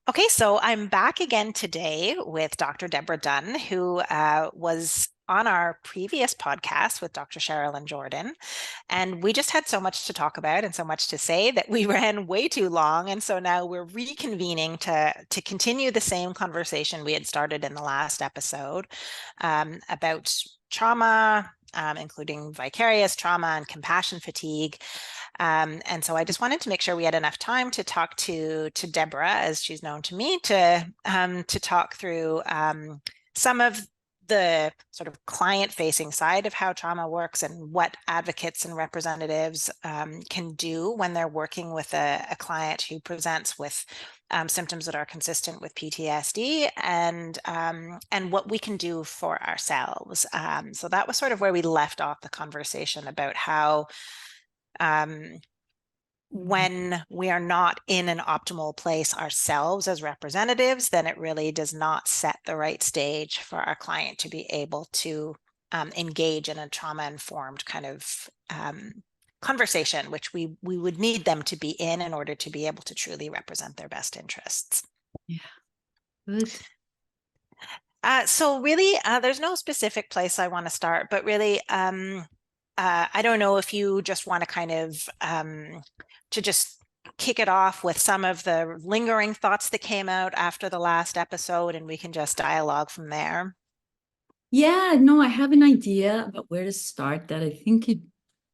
Okay, so I'm back again today with Dr. Deborah Dunne, who was on our previous podcast with Dr. Sherilyn Jordan. And we just had so much to talk about and so much to say that we ran way too long. And so now we're reconvening to continue the same conversation we had started in the last episode about trauma, including vicarious trauma and compassion fatigue. And so I just wanted to make sure we had enough time to talk to Deborah, as she's known to me, to talk through some of the sort of client-facing side of how trauma works and what advocates and representatives can do when they're working with a client who presents with symptoms that are consistent with PTSD, and what we can do for ourselves. So that was sort of where we left off the conversation about how when we are not in an optimal place ourselves as representatives, then it really does not set the right stage for our client to be able to engage in a trauma-informed kind of conversation, which we would need them to be in order to be able to truly represent their best interests. Yeah, good. So really, there's no specific place I want to start, but really, I don't know if you just want to kind of to just kick it off with some of the lingering thoughts that came out after the last episode, and we can just dialogue from there. Yeah, no, I have an idea about where to start that I think could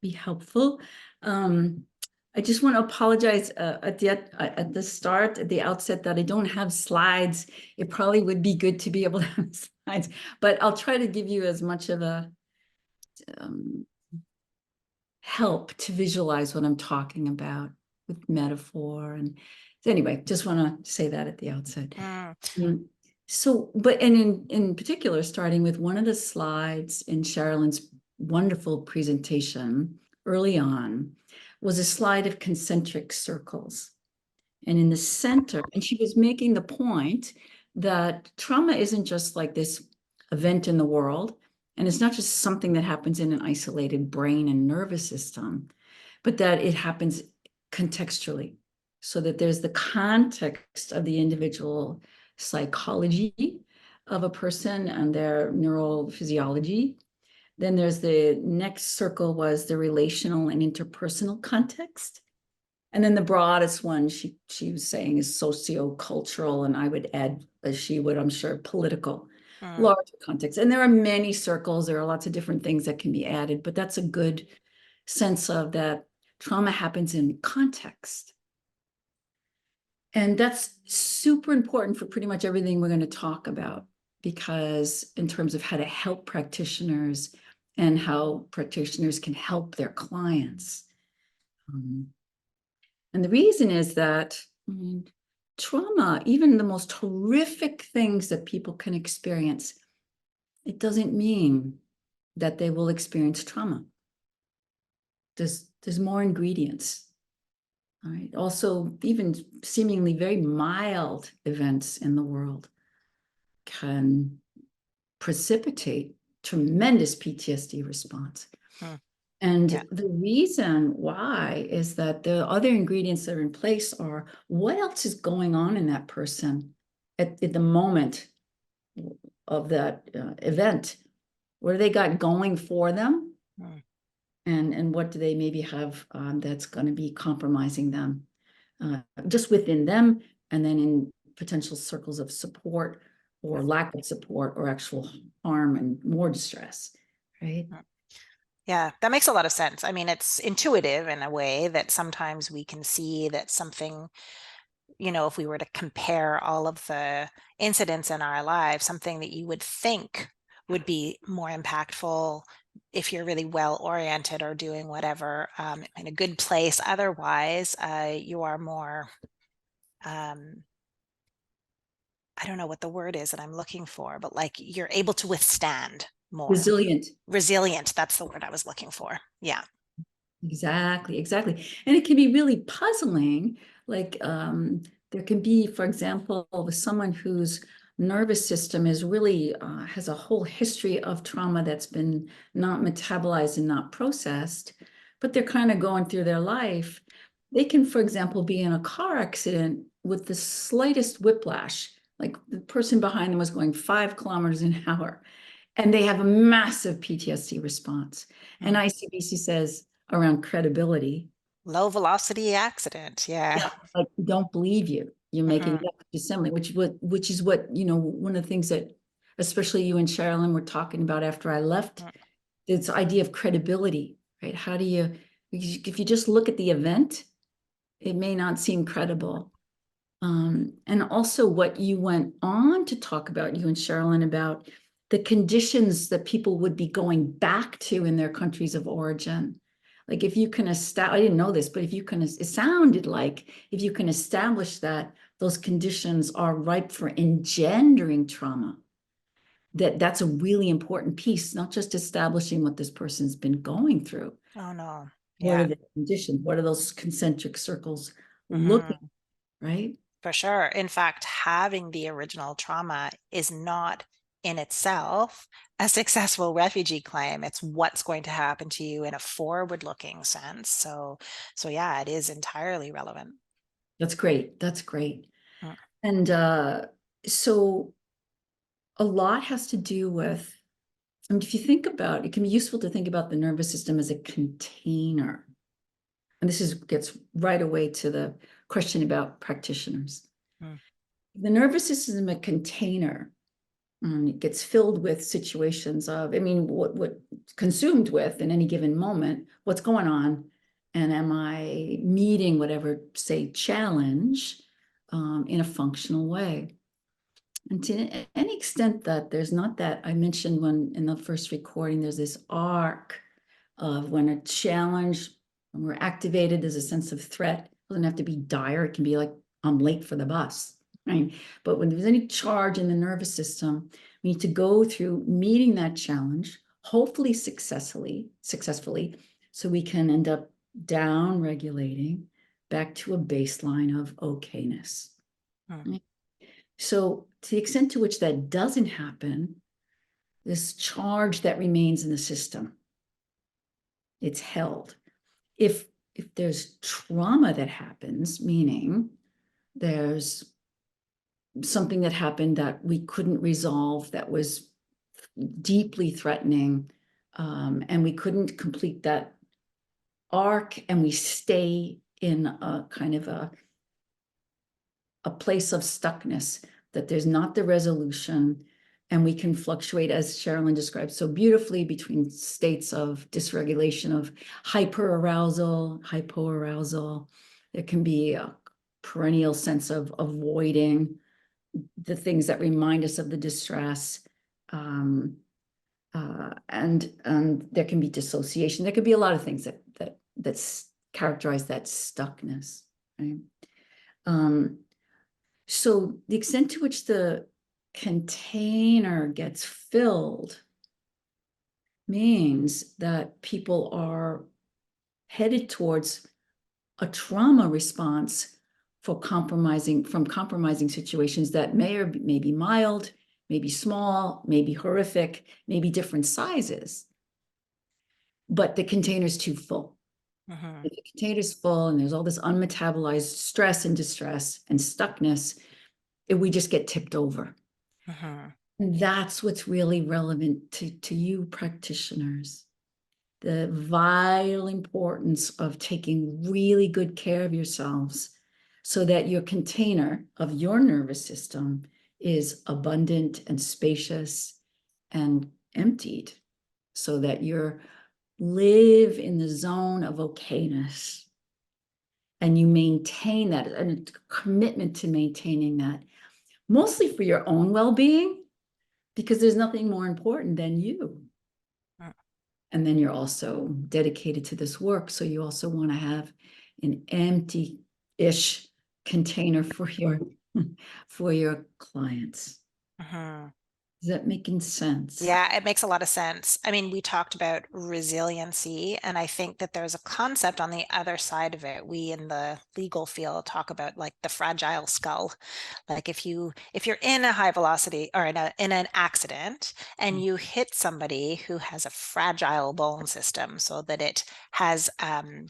be helpful. I just want to apologize at the start, at the outset, that I don't have slides. It probably would be good to be able to have slides, but I'll try to give you as much of a help to visualize what I'm talking about with metaphor. And so anyway, just want to say that at the outset. So, but and in particular, starting with one of the slides in Sherilyn's wonderful presentation early on, was a slide of concentric circles. And in the center, and she was making the point that trauma isn't just like this event in the world, and it's not just something that happens in an isolated brain and nervous system, but that it happens contextually, so that there's the context of the individual psychology of a person and their neurophysiology. Then there's the next circle was the relational and interpersonal context. And then the broadest one she was saying is socio-cultural, and I would add, as she would, I'm sure, political, larger context. And there are many circles. There are lots of different things that can be added, but that's a good sense of that trauma happens in context. And that's super important for pretty much everything we're going to talk about, because in terms of how to help practitioners and how practitioners can help their clients. And the reason is that trauma, even the most horrific things that people can experience, it doesn't mean that they will experience trauma. There's more ingredients. All right. Also, even seemingly very mild events in the world can precipitate tremendous PTSD response. And the reason why is that the other ingredients that are in place are what else is going on in that person at the moment of that event. What do they got going for them? And what do they maybe have that's going to be compromising them just within them, and then in potential circles of support or lack of support or actual harm and more distress, right? Yeah, that makes a lot of sense. I mean, it's intuitive in a way that sometimes we can see that something, if we were to compare all of the incidents in our lives, something that you would think would be more impactful if you're really well oriented or doing whatever in a good place. Otherwise, you are more, I don't know what the word is that I'm looking for, but like you're able to withstand more. Resilient. That's the word I was looking for. Yeah. Exactly. And it can be really puzzling, like There can be, for example, with someone whose nervous system is really has a whole history of trauma that's been not metabolized and not processed, but they're kind of going through their life. They can, for example, be in a car accident with the slightest whiplash, like the person behind them was going 5 kilometers an hour, and they have a massive PTSD response. And ICBC says around credibility, Low velocity accident. Yeah. yeah, like don't believe you. You're making Mm-hmm. that assembly, which is what, one of the things that especially you and Sherilyn were talking about after I left, this idea of credibility, right? How do you, if you just look at the event, it may not seem credible. And also what you went on to talk about, you and Sherilyn, about the conditions that people would be going back to in their countries of origin. Like if you can establish, I didn't know this, but if you can, it sounded like if you can establish that those conditions are ripe for engendering trauma, that's a really important piece, not just establishing what this person's been going through. Oh no. What are Yeah. the conditions? What are those concentric circles looking, Mm-hmm. right? For sure. In fact, having the original trauma is not in itself a successful refugee claim. It's what's going to happen to you in a forward-looking sense. So yeah, it is entirely relevant. That's great. That's great. Mm. And so a lot has to do with, I mean, if you think about it, can be useful to think about the nervous system as a container. And this gets right away to the question about practitioners. Mm. The nervous system is a container. It gets filled with situations of, I mean, what consumed with in any given moment, what's going on, and am I meeting whatever, say, challenge in a functional way? And to any extent that there's not that, I mentioned when in the first recording, there's this arc of when a challenge, when we're activated, there's a sense of threat. It doesn't have to be dire. It can be like, I'm late for the bus, right? But when there's any charge in the nervous system, we need to go through meeting that challenge, hopefully successfully, so we can end up down regulating back to a baseline of okayness. Mm. Right? So to the extent to which that doesn't happen, this charge that remains in the system, it's held. If there's trauma that happens, meaning there's something that happened that we couldn't resolve, that was deeply threatening, and we couldn't complete that arc, and we stay in a kind of a place of stuckness, that there's not the resolution, and we can fluctuate, as Sherilyn described so beautifully, between states of dysregulation, of hyperarousal, hypoarousal. There can be a perennial sense of avoiding the things that remind us of the distress. And there can be dissociation. There could be a lot of things that characterize that stuckness, right? So the extent to which the container gets filled means that people are headed towards a trauma response from compromising situations that may be mild, may be small, may be horrific, may be different sizes, but the container's too full. Mm-hmm. If the container's full and there's all this unmetabolized stress and distress and stuckness, we just get tipped over. Mm-hmm. And that's what's really relevant to you practitioners. The vital importance of taking really good care of yourselves so that your container of your nervous system is abundant and spacious and emptied, so that you live in the zone of okayness, and you maintain that, and a commitment to maintaining that, mostly for your own well-being, because there's nothing more important than you. Mm. And then you're also dedicated to this work, so you also want to have an empty-ish container for your clients. Mm-hmm. Is that making sense? Yeah, it makes a lot of sense. I mean, we talked about resiliency, and I think that there's a concept on the other side of it. We in the legal field talk about like the fragile skull. Like if you're in a high velocity or in an accident and you hit somebody who has a fragile bone system so that it has an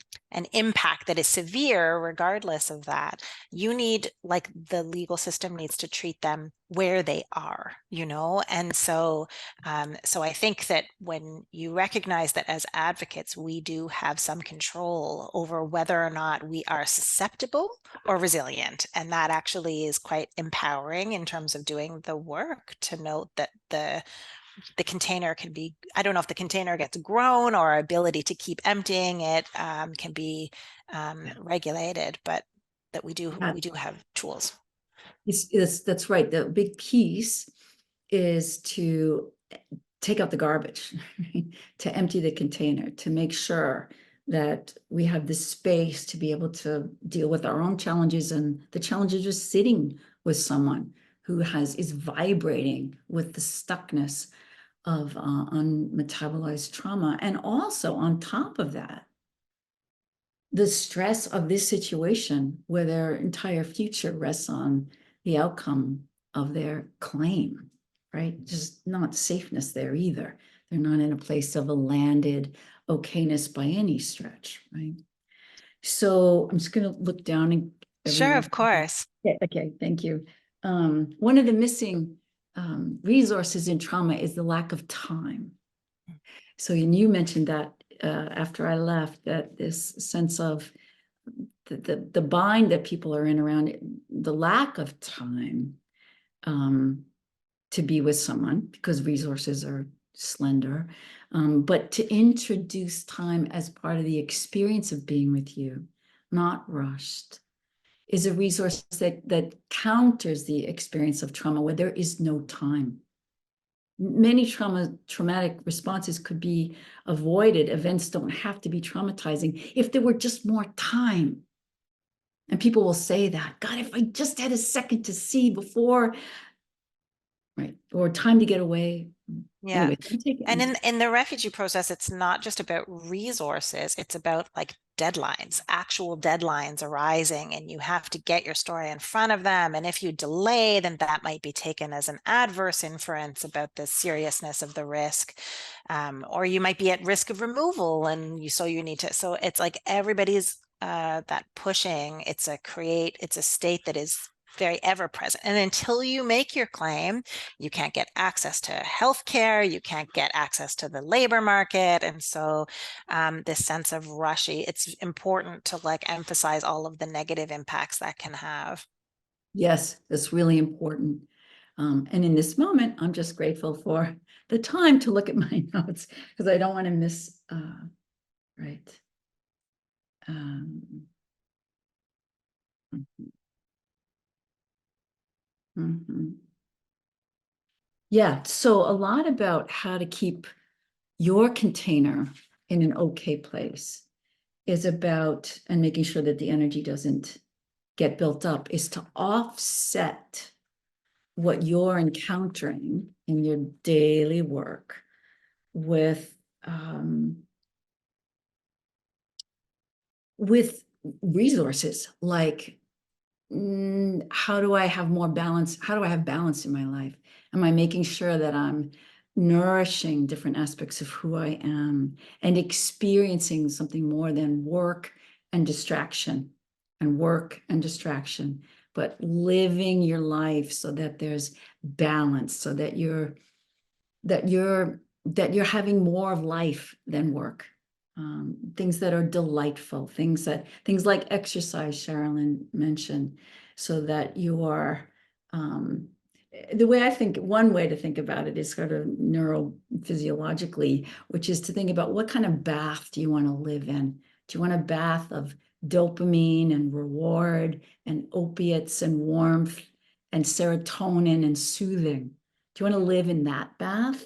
impact that is severe regardless of that, you need like the legal system needs to treat them where they are, and so I think that when you recognize that as advocates, we do have some control over whether or not we are susceptible or resilient. And that actually is quite empowering in terms of doing the work to note that the container can be, I don't know if the container gets grown or our ability to keep emptying it can be regulated, but that Yeah, we do have tools. that's right. The big piece is to take out the garbage, to empty the container, to make sure that we have the space to be able to deal with our own challenges and the challenges of sitting with someone who is vibrating with the stuckness of unmetabolized trauma. And also on top of that, the stress of this situation where their entire future rests on the outcome of their claim, right? Just not safeness there either. They're not in a place of a landed okayness by any stretch, right? So I'm just going to look down and Sure, everyone. of course. Okay, thank you. One of the missing resources in trauma is the lack of time. So, and you mentioned that after I left, that this sense of the bind that people are in around it, the lack of time to be with someone because resources are slender, but to introduce time as part of the experience of being with you, not rushed, is a resource that counters the experience of trauma where there is no time. Many traumatic responses could be avoided. Events don't have to be traumatizing if there were just more time. And people will say that, God, if I just had a second to see before, right, or time to get away. Yeah. Anyway, I'm And taking. in the refugee process, it's not just about resources, it's about like deadlines, actual deadlines arising, and you have to get your story in front of them. And if you delay, then that might be taken as an adverse inference about the seriousness of the risk. Or you might be at risk of removal, and so you need to. So it's like everybody's that pushing, it's a state that is very ever present. And until you make your claim, you can't get access to healthcare, you can't get access to the labor market. And so this sense of rushy, it's important to like emphasize all of the negative impacts that can have. Yes, that's really important. And in this moment, I'm just grateful for the time to look at my notes because I don't want to miss, right. Um, mhm. Yeah, so a lot about how to keep your container in an okay place is about, and making sure that the energy doesn't get built up, is to offset what you're encountering in your daily work with with resources like how do I have more balance? How do I have balance in my life? Am I making sure that I'm nourishing different aspects of who I am and experiencing something more than work and distraction and work and distraction, but living your life so that there's balance, so that you're having more of life than work. Things that are delightful, things like exercise, Sherilyn mentioned, so that you are the way I think, one way to think about it is sort of neurophysiologically, which is to think about what kind of bath do you want to live in? Do you want a bath of dopamine and reward and opiates and warmth and serotonin and soothing? Do you want to live in that bath?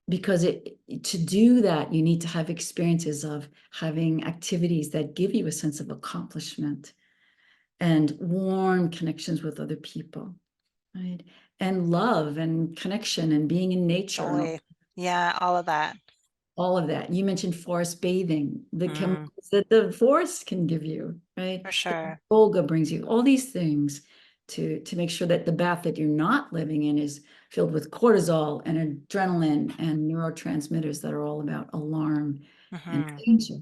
Because to do that, you need to have experiences of having activities that give you a sense of accomplishment and warm connections with other people. right? And love and connection and being in nature and Joy. Yeah, all of that. all of that. You mentioned forest bathing, the Mm, chemicals that the forest can give you, right? for That sure. yoga brings you, all these things to make sure that the bath that you're not living in is filled with cortisol and adrenaline and neurotransmitters that are all about alarm and Hmm. danger.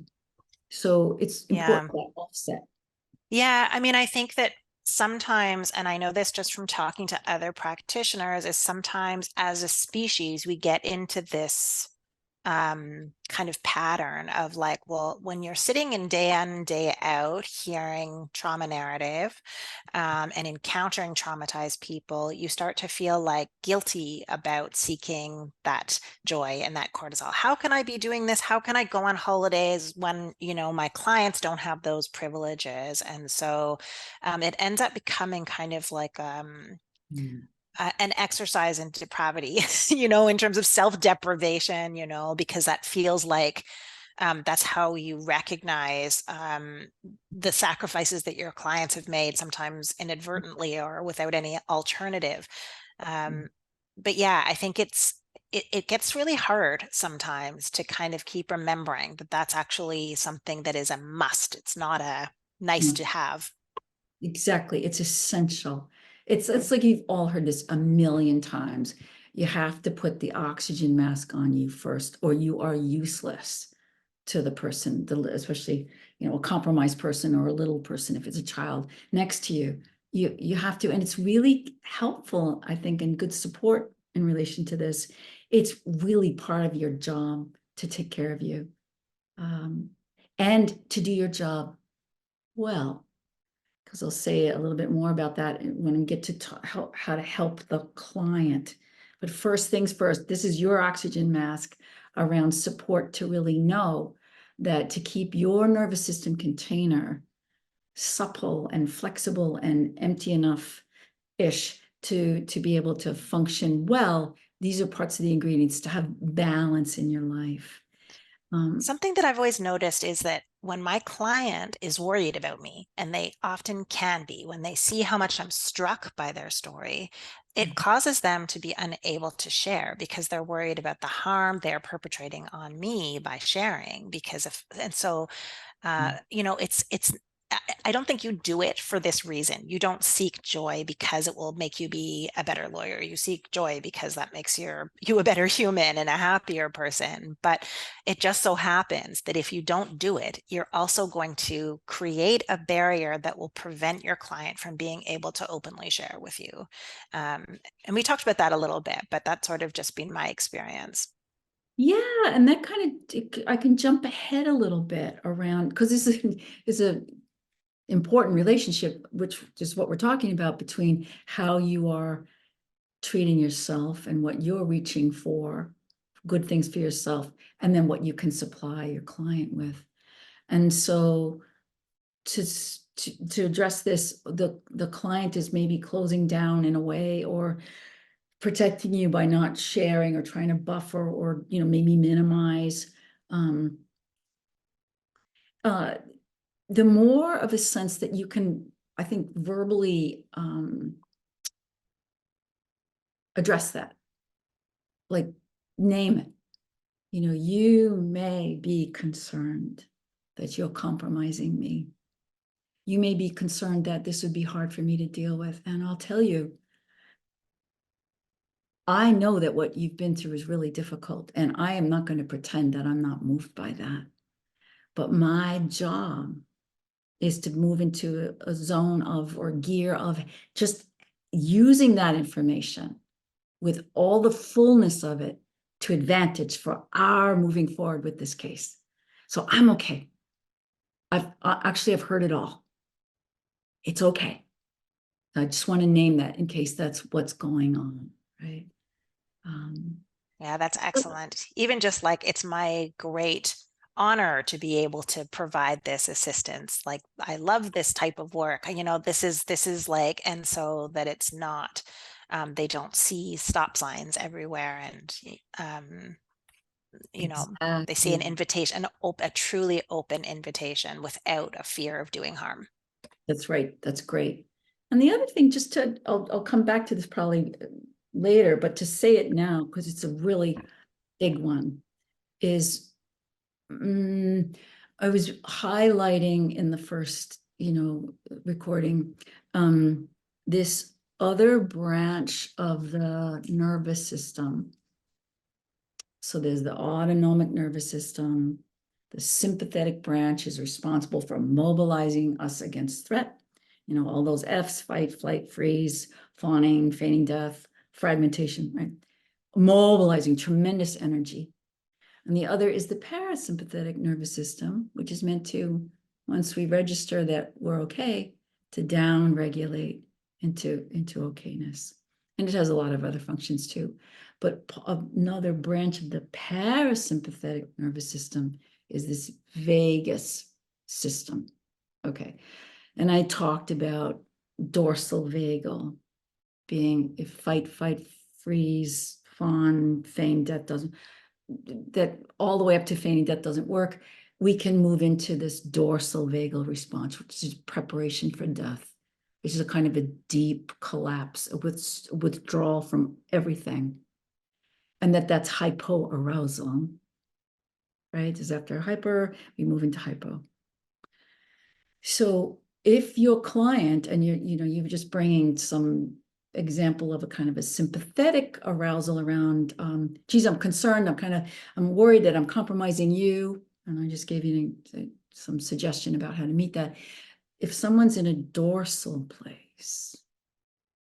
So it's Yeah. important that offset. Yeah, I mean, I think that sometimes, and I know this just from talking to other practitioners, is sometimes as a species, we get into this kind of pattern of like, well, when you're sitting in day in, day out, hearing trauma narrative and encountering traumatized people, you start to feel like guilty about seeking that joy and that cortisol. How can I be doing this? How can I go on holidays when, my clients don't have those privileges? And so it ends up becoming kind of like Mm. an exercise in depravity, in terms of self-deprivation, because that feels like that's how you recognize the sacrifices that your clients have made, sometimes inadvertently or without any alternative. But yeah, I think it gets really hard sometimes to kind of keep remembering that that's actually something that is a must. It's not a nice to have. Exactly. It's essential. It's like you've all heard this a million times. You have to put the oxygen mask on you first, or you are useless to the person, especially, a compromised person or a little person, if it's a child next to you. You have to, and it's really helpful, I think, and good support in relation to this. It's really part of your job to take care of you, um, and to do your job well, because I'll say a little bit more about that when we get to how to help the client. But first things first, this is your oxygen mask around support to really know that to keep your nervous system container supple and flexible and empty enough-ish to be able to function well, these are parts of the ingredients to have balance in your life. Something that I've always noticed is that when my client is worried about me, and they often can be, when they see how much I'm struck by their story, it causes them to be unable to share because they're worried about the harm they're perpetrating on me by sharing. And so it's I don't think you do it for this reason. You don't seek joy because it will make you be a better lawyer. You seek joy because that makes you a better human and a happier person. But it just so happens that if you don't do it, you're also going to create a barrier that will prevent your client from being able to openly share with you. Um, and we talked about that a little bit, but that's sort of just been my experience. Yeah, and that I can jump ahead a little bit around because is a important relationship, which is what we're talking about between how you are treating yourself and what you're reaching for, good things for yourself, and then what you can supply your client with. And so to address this, the client is maybe closing down in a way or protecting you by not sharing or trying to buffer or maybe minimize. Um, uh, the more of a sense that you can, I think, verbally address that, like name it. You may be concerned that you're compromising me. You may be concerned that this would be hard for me to deal with. And I'll tell you, I know that what you've been through is really difficult. And I am not going to pretend that I'm not moved by that. But my job is to move into a zone of or gear of just using that information with all the fullness of it to advantage for our moving forward with this case. So I'm okay. I've heard it all. It's okay. I just want to name that in case that's what's going on, right? Um, Yeah, that's excellent. Even just like it's my great honor to be able to provide this assistance. Like I love this type of work. This is like, and so that it's not, they don't see stop signs everywhere, and you know, they see an exactly. invitation, a truly open invitation without a fear of doing harm. That's right. That's great. And the other thing, just to, I'll come back to this probably later, but to say it now, because it's a really big one, is I was highlighting in the first, recording, this other branch of the nervous system. So there's the autonomic nervous system. The sympathetic branch is responsible for mobilizing us against threat. All those F's: fight, flight, freeze, fawning, feigning death, fragmentation, right? Mobilizing tremendous energy. And the other is the parasympathetic nervous system, which is meant to, once we register that we're okay, to down regulate into okayness. And it has a lot of other functions too. But another branch of the parasympathetic nervous system is this vagus system. Okay. And I talked about dorsal vagal being if fight, freeze, fawn, feign death doesn't, that all the way up to feigning death doesn't work. We can move into this dorsal vagal response, which is preparation for death, which is a kind of a deep collapse, a withdrawal from everything. And that's hypoarousal, right? Is after hyper, we move into hypo. So if your client, and you're just bringing some example of a kind of a sympathetic arousal around, geez, I'm concerned, I'm worried that I'm compromising you. And I just gave you some suggestion about how to meet that. If someone's in a dorsal place,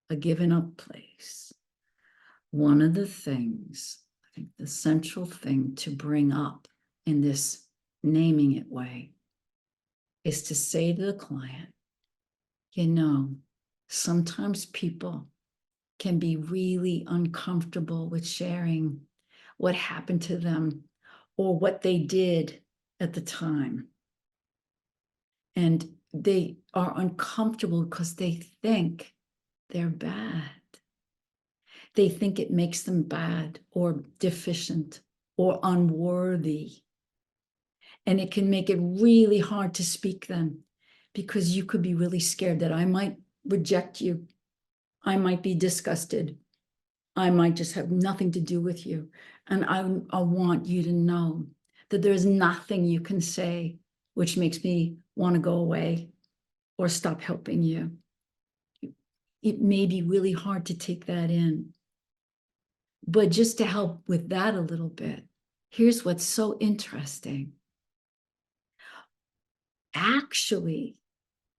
a given up place, one of the things, I think the central thing to bring up in this naming it way is to say to the client, sometimes people can be really uncomfortable with sharing what happened to them or what they did at the time. And they are uncomfortable because they think they're bad. They think it makes them bad or deficient or unworthy. And it can make it really hard to speak then, because you could be really scared that I might reject you. I might be disgusted. I might just have nothing to do with you. And I want you to know that there's nothing you can say which makes me want to go away or stop helping you. It may be really hard to take that in. But just to help with that a little bit, here's what's so interesting. Actually,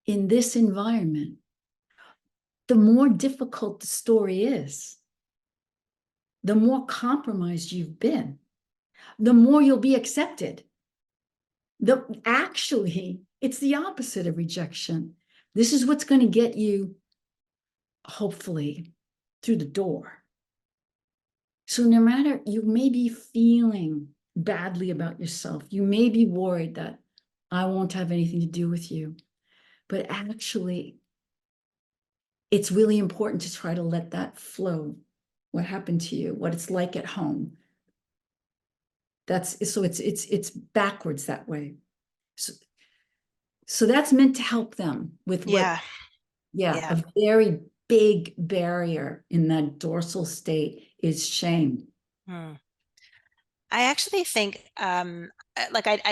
in this environment, the more difficult the story is, the more compromised you've been, the more you'll be accepted. Actually, it's the opposite of rejection. This is what's going to get you, hopefully, through the door. So no matter, you may be feeling badly about yourself, you may be worried that I won't have anything to do with you, but actually, it's really important to try to let that flow. What happened to you, what it's like at home. It's backwards that way. So that's meant to help them with Yeah. a very big barrier in that dorsal state is shame. Hmm. I actually think, I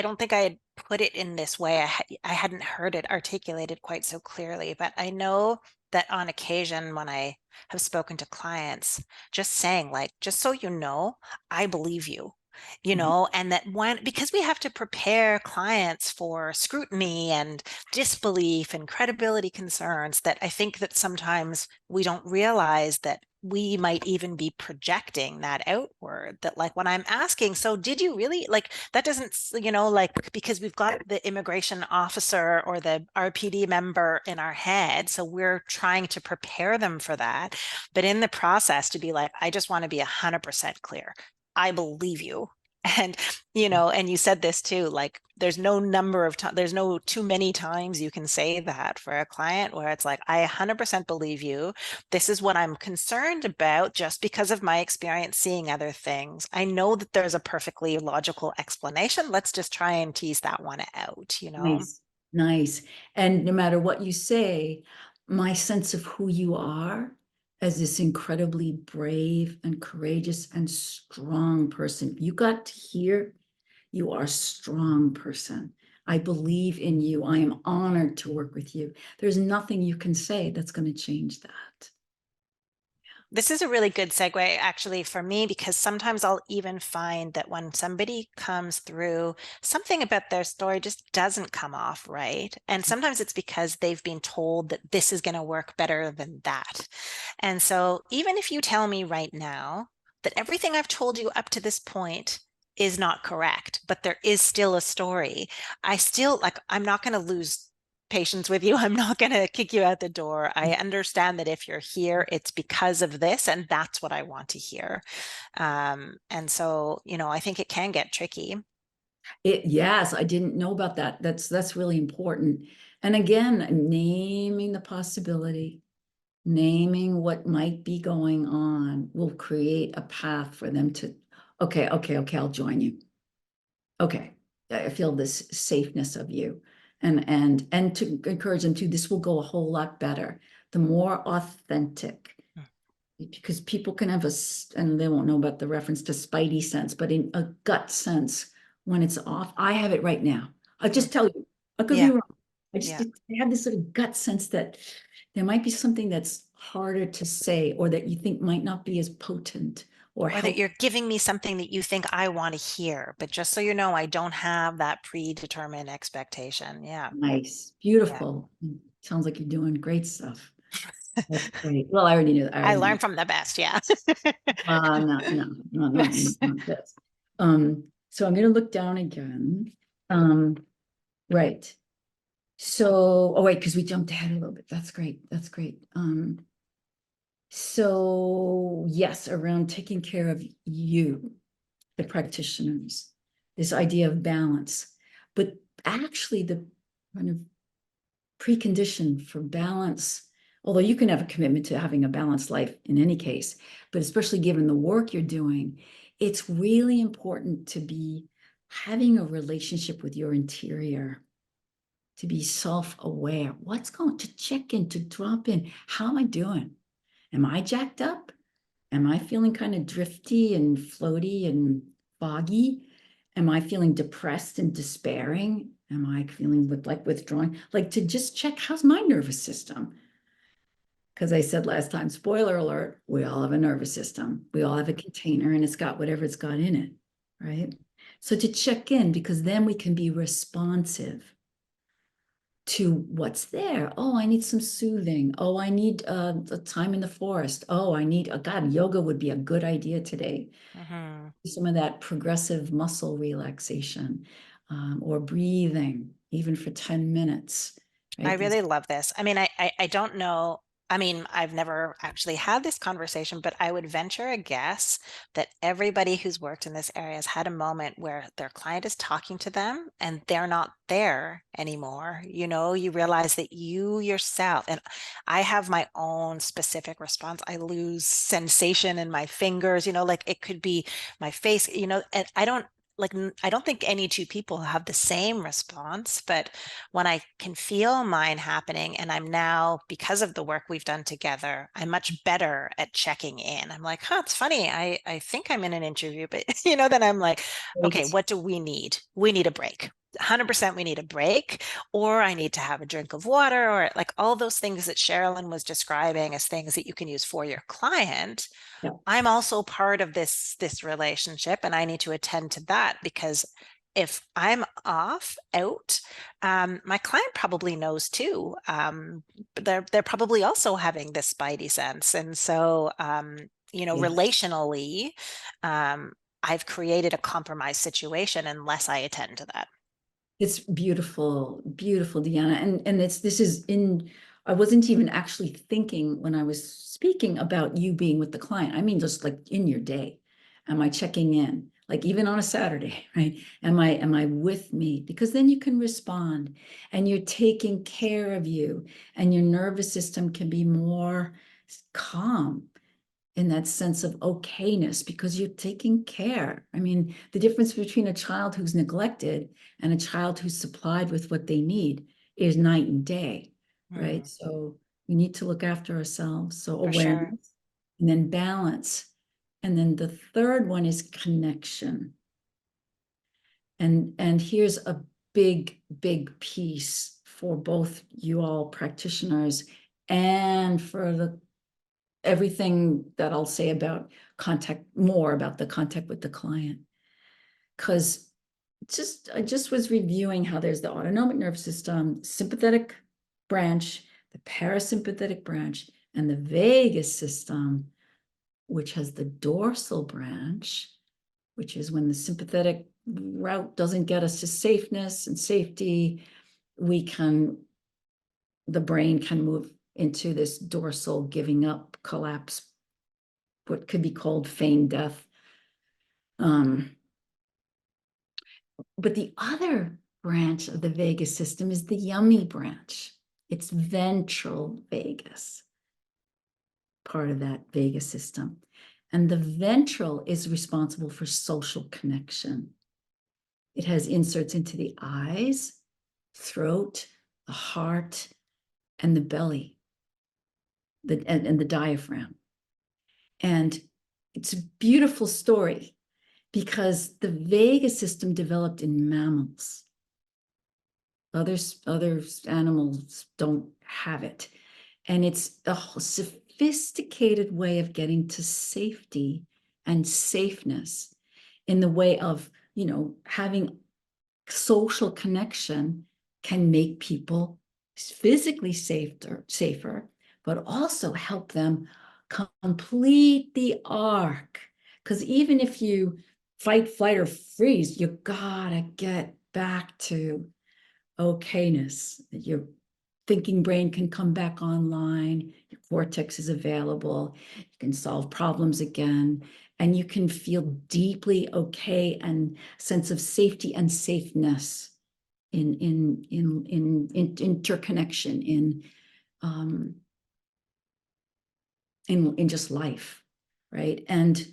don't think I had put it in this way. I hadn't heard it articulated quite so clearly, but I know that on occasion when I have spoken to clients, just saying just so you know, I believe you, and that because we have to prepare clients for scrutiny and disbelief and credibility concerns, that I think that sometimes we don't realize that we might even be projecting that outward, that when I'm asking, so did you really, that doesn't, because we've got the immigration officer or the RPD member in our head, so we're trying to prepare them for that, but in the process to be I just want to be 100% clear, I believe you. And and you said this too, there's no number of times, there's no too many times you can say that for a client where it's I 100% believe you. This is what I'm concerned about just because of my experience seeing other things. I know that there's a perfectly logical explanation. Let's just try and tease that one out, Nice. And no matter what you say, my sense of who you are as this incredibly brave and courageous and strong person. You got to hear you are a strong person. I believe in you. I am honored to work with you. There's nothing you can say that's going to change that. This is a really good segue actually for me, because sometimes I'll even find that when somebody comes through, something about their story just doesn't come off right. And sometimes it's because they've been told that this is going to work better than that. And so even if you tell me right now that everything I've told you up to this point is not correct, but there is still a story, I still like, I'm not going to lose patience with you. I'm not going to kick you out the door. I understand that if you're here, it's because of this, and that's what I want to hear. And so, I think it can get tricky. Yes, I didn't know about that. That's really important. And again, naming the possibility, naming what might be going on will create a path for them to, okay, I'll join you. Okay, I feel this safeness of you. And to encourage them to, this will go a whole lot better. The more authentic, because people can have and they won't know about the reference to spidey sense, but in a gut sense, when it's off, I have it right now. I'll just tell you, I could be Yeah. wrong. Yeah. I have this sort of gut sense that there might be something that's harder to say, or that you think might not be as potent or Or that help. you're giving me something that you think I want to hear, but just so you know, I don't have that predetermined expectation. Yeah. Nice, Yeah. beautiful. Sounds like you're doing great stuff. That's great. Well, I already knew that. I I already knew. learned from the best. Yeah. Not this. So I'm going to look down again. Right. So, oh wait, because we jumped ahead a little bit. That's great. That's great. So yes, around taking care of you, the practitioners, this idea of balance, but actually the kind of precondition for balance, although you can have a commitment to having a balanced life in any case, but especially given the work you're doing, it's really important to be having a relationship with your interior, to be self-aware. What's going to check in, to drop in? How am I doing? Am I jacked up? Am I feeling kind of drifty and floaty and foggy? Am I feeling depressed and despairing? Am I feeling like withdrawing? Like, to just check, how's my nervous system? Because I said last time, spoiler alert, we all have a nervous system. We all have a container, and it's got whatever it's got in it, right? So to check in, because then we can be responsive to what's there. Oh, I need some soothing. Oh, I need a time in the forest. Oh, I need, God, yoga would be a good idea today. Mhm. Some of that progressive muscle relaxation, or breathing, even for 10 minutes, I right? really love this. I mean, I don't know. I mean, I've never actually had this conversation, but I would venture a guess that everybody who's worked in this area has had a moment where their client is talking to them and they're not there anymore. You realize that you yourself, and I have my own specific response. I lose sensation in my fingers, like it could be my face, and I don't think any two people have the same response, but when I can feel mine happening, and I'm now, because of the work we've done together, I'm much better at checking in. I'm like, it's funny. I think I'm in an interview, but then I'm like, okay, Great. what do we need? We need a break. 100% we need a break, or I need to have a drink of water, or like all those things that Sherilyn was describing as things that you can use for your client. Yeah. I'm also part of this relationship, and I need to attend to that, because if I'm off out, my client probably knows too. But they're probably also having this spidey sense, and so Yeah. relationally, I've created a compromised situation unless I attend to that. It's beautiful, beautiful, Deanna. And this is in, I wasn't even actually thinking when I was speaking about you being with the client. I mean, just like in your day. Am I checking in? Like even on a Saturday, right? Am I with me? Because then you can respond, and you're taking care of you, and your nervous system can be more calm in that sense of okayness, because you're taking care. I mean, the difference between a child who's neglected and a child who's supplied with what they need is night and day, right? Mm. So We need to look after ourselves. So For sure. awareness, and then balance. And then the third one is connection. And here's a big, big piece for both you all practitioners and for the everything that I'll say about more about the contact with the client. Because I just was reviewing how there's the autonomic nervous system, sympathetic branch, the parasympathetic branch, and the vagus system, which has the dorsal branch, which is when the sympathetic route doesn't get us to safeness and safety, the brain can move into this dorsal giving up, collapse, what could be called feigned death. But the other branch of the vagus system is the yummy branch. It's ventral vagus, part of that vagus system. And the ventral is responsible for social connection. It has inserts into the eyes, throat, the heart, and the belly, and the diaphragm. And it's a beautiful story because the vagus system developed in mammals. Other animals don't have it. And it's a sophisticated way of getting to safety and safeness in the way of, having social connection can make people physically safer, but also help them complete the arc. Because even if you fight, flight, or freeze, you gotta get back to okayness, that your thinking brain can come back online, your cortex is available, you can solve problems again, and you can feel deeply okay and sense of safety and safeness in interconnection, in just life, right? And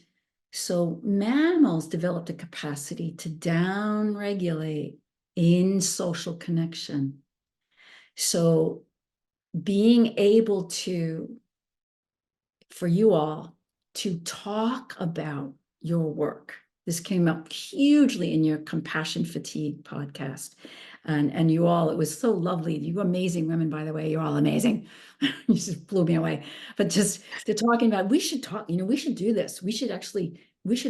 so mammals developed a capacity to down-regulate in social connection. So being able for you all to talk about your work. This came up hugely in your compassion fatigue podcast. And you all, it was so lovely. You amazing women, by the way, you're all amazing. You just blew me away. But just they're talking about, we should talk, we should do this. We should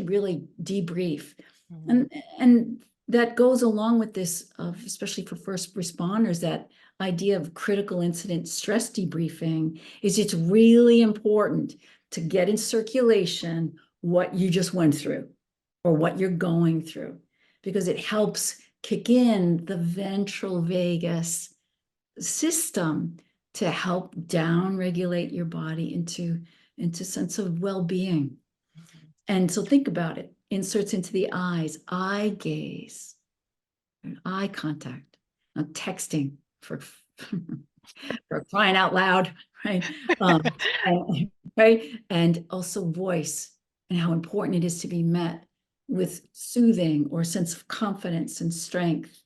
really debrief. Mm-hmm. And that goes along with this, especially for first responders, that idea of critical incident stress debriefing is it's really important to get in circulation what you just went through or what you're going through, because it helps kick in the ventral vagus system to help down regulate your body into sense of well-being. Mm-hmm. And so think about it. Inserts into the eyes, eye gaze, eye contact, not texting for for crying out loud, right? Right, and also voice, and how important it is to be met with soothing or sense of confidence and strength,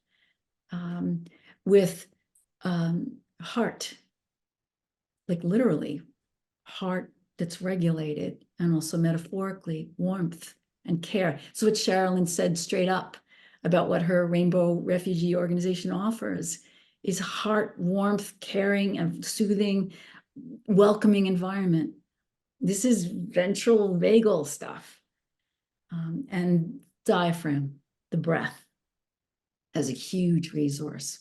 with heart, like literally heart that's regulated, and also metaphorically warmth and care. So what Sherilyn said straight up about what her Rainbow Refugee Organization offers is heart warmth, caring, and soothing, welcoming environment. This is ventral vagal stuff. And diaphragm, the breath, as a huge resource.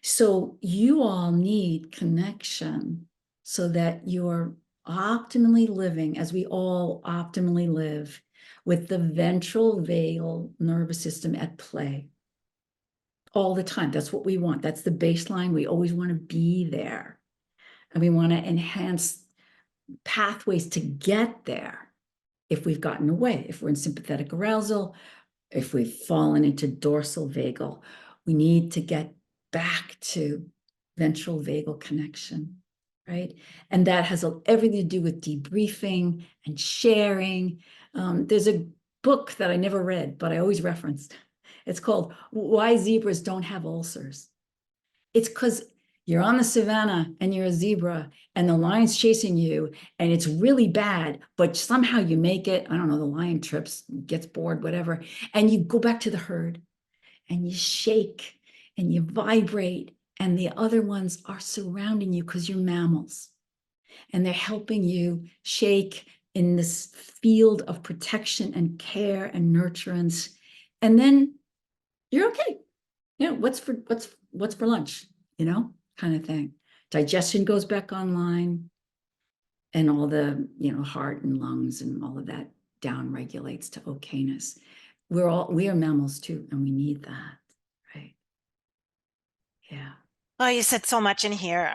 So you all need connection so that you're optimally living, as we all optimally live, with the ventral vagal nervous system at play all the time. That's what we want. That's the baseline. We always want to be there. And we want to enhance pathways to get there if we've gotten away, if we're in sympathetic arousal, if we've fallen into dorsal vagal. We need to get back to ventral vagal connection, right? And that has everything to do with debriefing and sharing. There's a book that I never read, but I always referenced. It's called Why Zebras Don't Have Ulcers. It's because You're on the savannah and you're a zebra and the lion's chasing you and it's really bad, but somehow you make it. I don't know, the lion trips, gets bored, whatever. And you go back to the herd and you shake and you vibrate and the other ones are surrounding you because you're mammals and they're helping you shake in this field of protection and care and nurturance. And then you're okay. You know, what's for lunch, kind of thing. Digestion goes back online and all the, heart and lungs and all of that down regulates to okayness. We are mammals too, and we need that, right? Yeah. Oh, you said so much in here.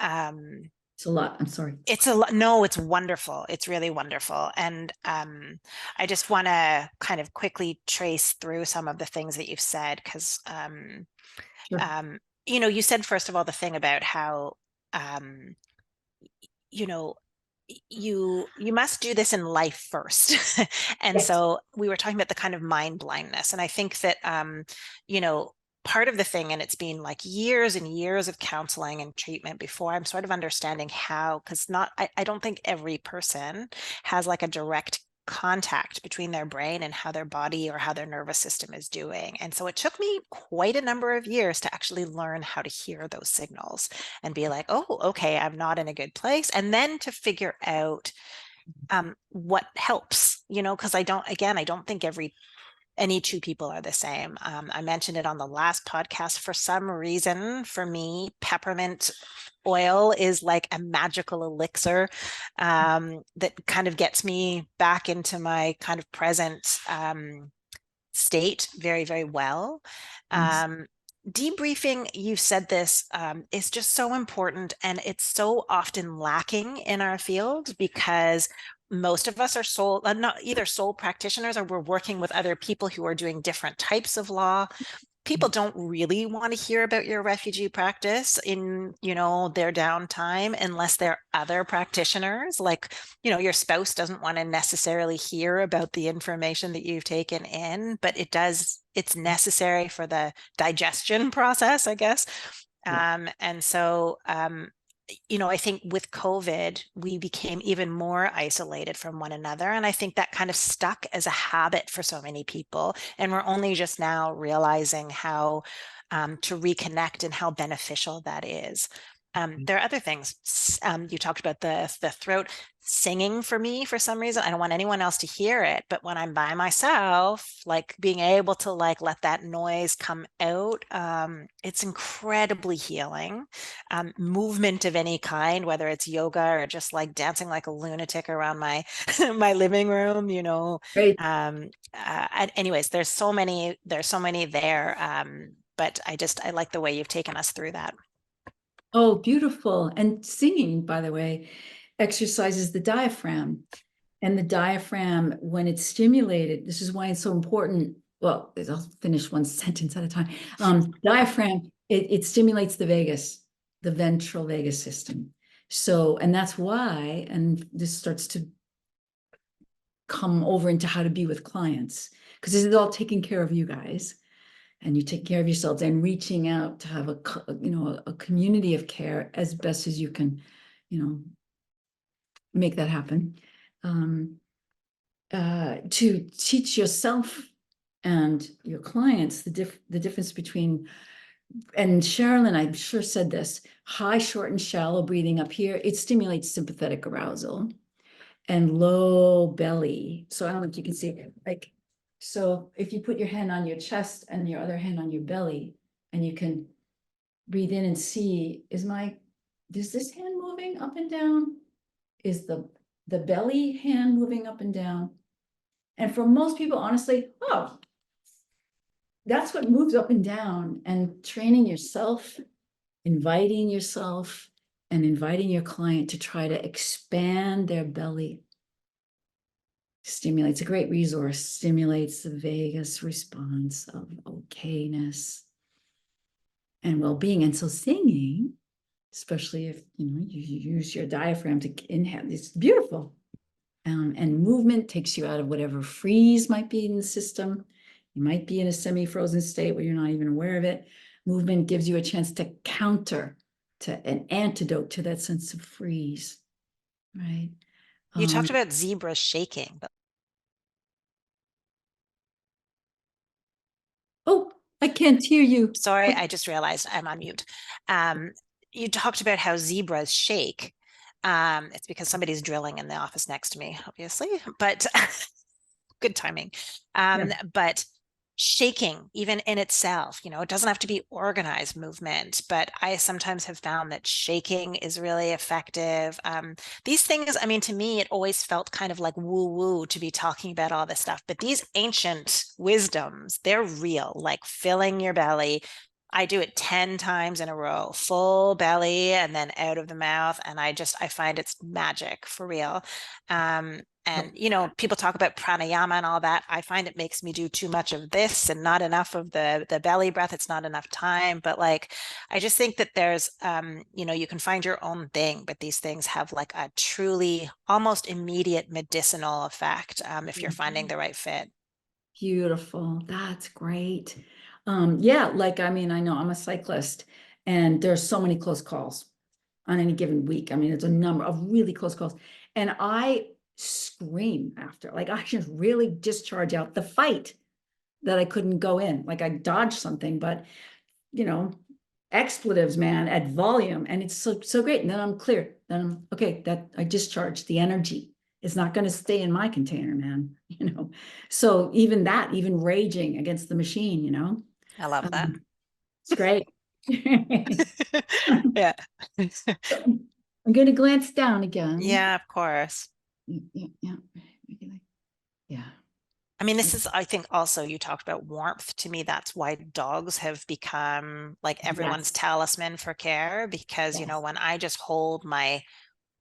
It's a lot. I'm sorry. It's a lot. No, it's wonderful. It's really wonderful. And I just want to kind of quickly trace through some of the things that you've said because Sure. you said first of all the thing about how um, you know you must do this in life first. And Yes. so we were talking about the kind of mind blindness, and I think that you know part of the thing, and it's been like years and years of counseling and treatment before I'm sort of understanding how, because I don't think every person has like a direct contact between their brain and how their body or how their nervous system is doing. And so it took me quite a number of years to actually learn how to hear those signals and be like, oh, okay, I'm not in a good place. And then to figure out what helps, because I don't think any two people are the same. I mentioned it on the last podcast. For some reason, for me, peppermint oil is like a magical elixir that kind of gets me back into my kind of present state very, very well. Yes. Debriefing, you said this, is just so important. And it's so often lacking in our field because most of us are not either sole practitioners or we're working with other people who are doing different types of law. People don't really want to hear about your refugee practice in their downtime unless they're other practitioners, like your spouse doesn't want to necessarily hear about the information that you've taken in, but it's necessary for the digestion process, I guess. Yeah. And so I think with COVID, we became even more isolated from one another. And I think that kind of stuck as a habit for so many people. And we're only just now realizing how to reconnect and how beneficial that is. There are other things. You talked about the throat singing for me for some reason. I don't want anyone else to hear it, but when I'm by myself, like being able to like let that noise come out, it's incredibly healing. Movement of any kind, whether it's yoga or just like dancing like a lunatic around my my living room, Great. anyways, there's so many there. But I like the way you've taken us through that. Oh, beautiful. And singing, by the way, exercises the diaphragm. And the diaphragm, when it's stimulated, this is why it's so important. Well, I'll finish one sentence at a time. Diaphragm, it stimulates the vagus, the ventral vagus system. So, and that's why, and this starts to come over into how to be with clients, because this is all taking care of you guys. And you take care of yourselves and reaching out to have a community of care as best as you can, make that happen. To teach yourself and your clients the difference between, and Sherilyn, I'm sure said this, high, short, and shallow breathing up here, it stimulates sympathetic arousal, and low belly. So I don't know if you can see, like, so if you put your hand on your chest and your other hand on your belly, and you can breathe in and see, is this hand moving up and down? Is the belly hand moving up and down? And for most people, honestly, oh, that's what moves up and down. And training yourself, inviting yourself, and inviting your client to try to expand their belly stimulates, a great resource, stimulates the vagus response of okayness and well-being. And so singing, especially if you use your diaphragm to inhale, it's beautiful. And movement takes you out of whatever freeze might be in the system. You might be in a semi-frozen state where you're not even aware of it. Movement gives you a chance to counter, to an antidote to that sense of freeze, right? You Um, talked about zebras shaking, but oh, I can't hear you. sorry, What? I just realized I'm on mute. Um, you talked about how zebras shake. It's because somebody's drilling in the office next to me, obviously, but good timing. Yeah. But shaking, even in itself, it doesn't have to be organized movement, but I sometimes have found that shaking is really effective. These things, I mean, to me, it always felt kind of like woo woo to be talking about all this stuff, but these ancient wisdoms, they're real, like filling your belly. I do it 10 times in a row, full belly and then out of the mouth. And I find it's magic for real. And people talk about pranayama and all that. I find it makes me do too much of this and not enough of the belly breath. It's not enough time. But like, I just think that there's, you can find your own thing, but these things have like a truly almost immediate medicinal effect if you're finding the right fit. Beautiful. That's great. Yeah, like I mean, I know I'm a cyclist and there's so many close calls on any given week. I mean, it's a number of really close calls. And I scream after, like I just really discharge out the fight that I couldn't go in. Like I dodged something, but you know, expletives, man, at volume. And it's so great. And then I'm clear. Then I'm okay, that I discharged the energy. It's not going to stay in my container, man. So even that, even raging against the machine, I love that. it's great. Yeah. I'm going to glance down again. Yeah, of course. Yeah, yeah, yeah. I mean, this is, I think also you talked about warmth. To me, that's why dogs have become like everyone's Yes, talisman for care because, yes. when I just hold my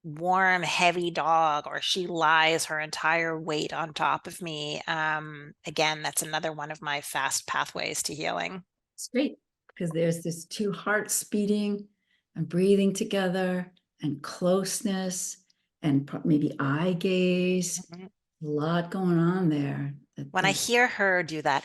warm, heavy dog or she lies her entire weight on top of me, again, that's another one of my fast pathways to healing. It's great because there's this two hearts beating and breathing together and closeness and maybe eye gaze. Mhm. A lot going on there. When I hear her do that,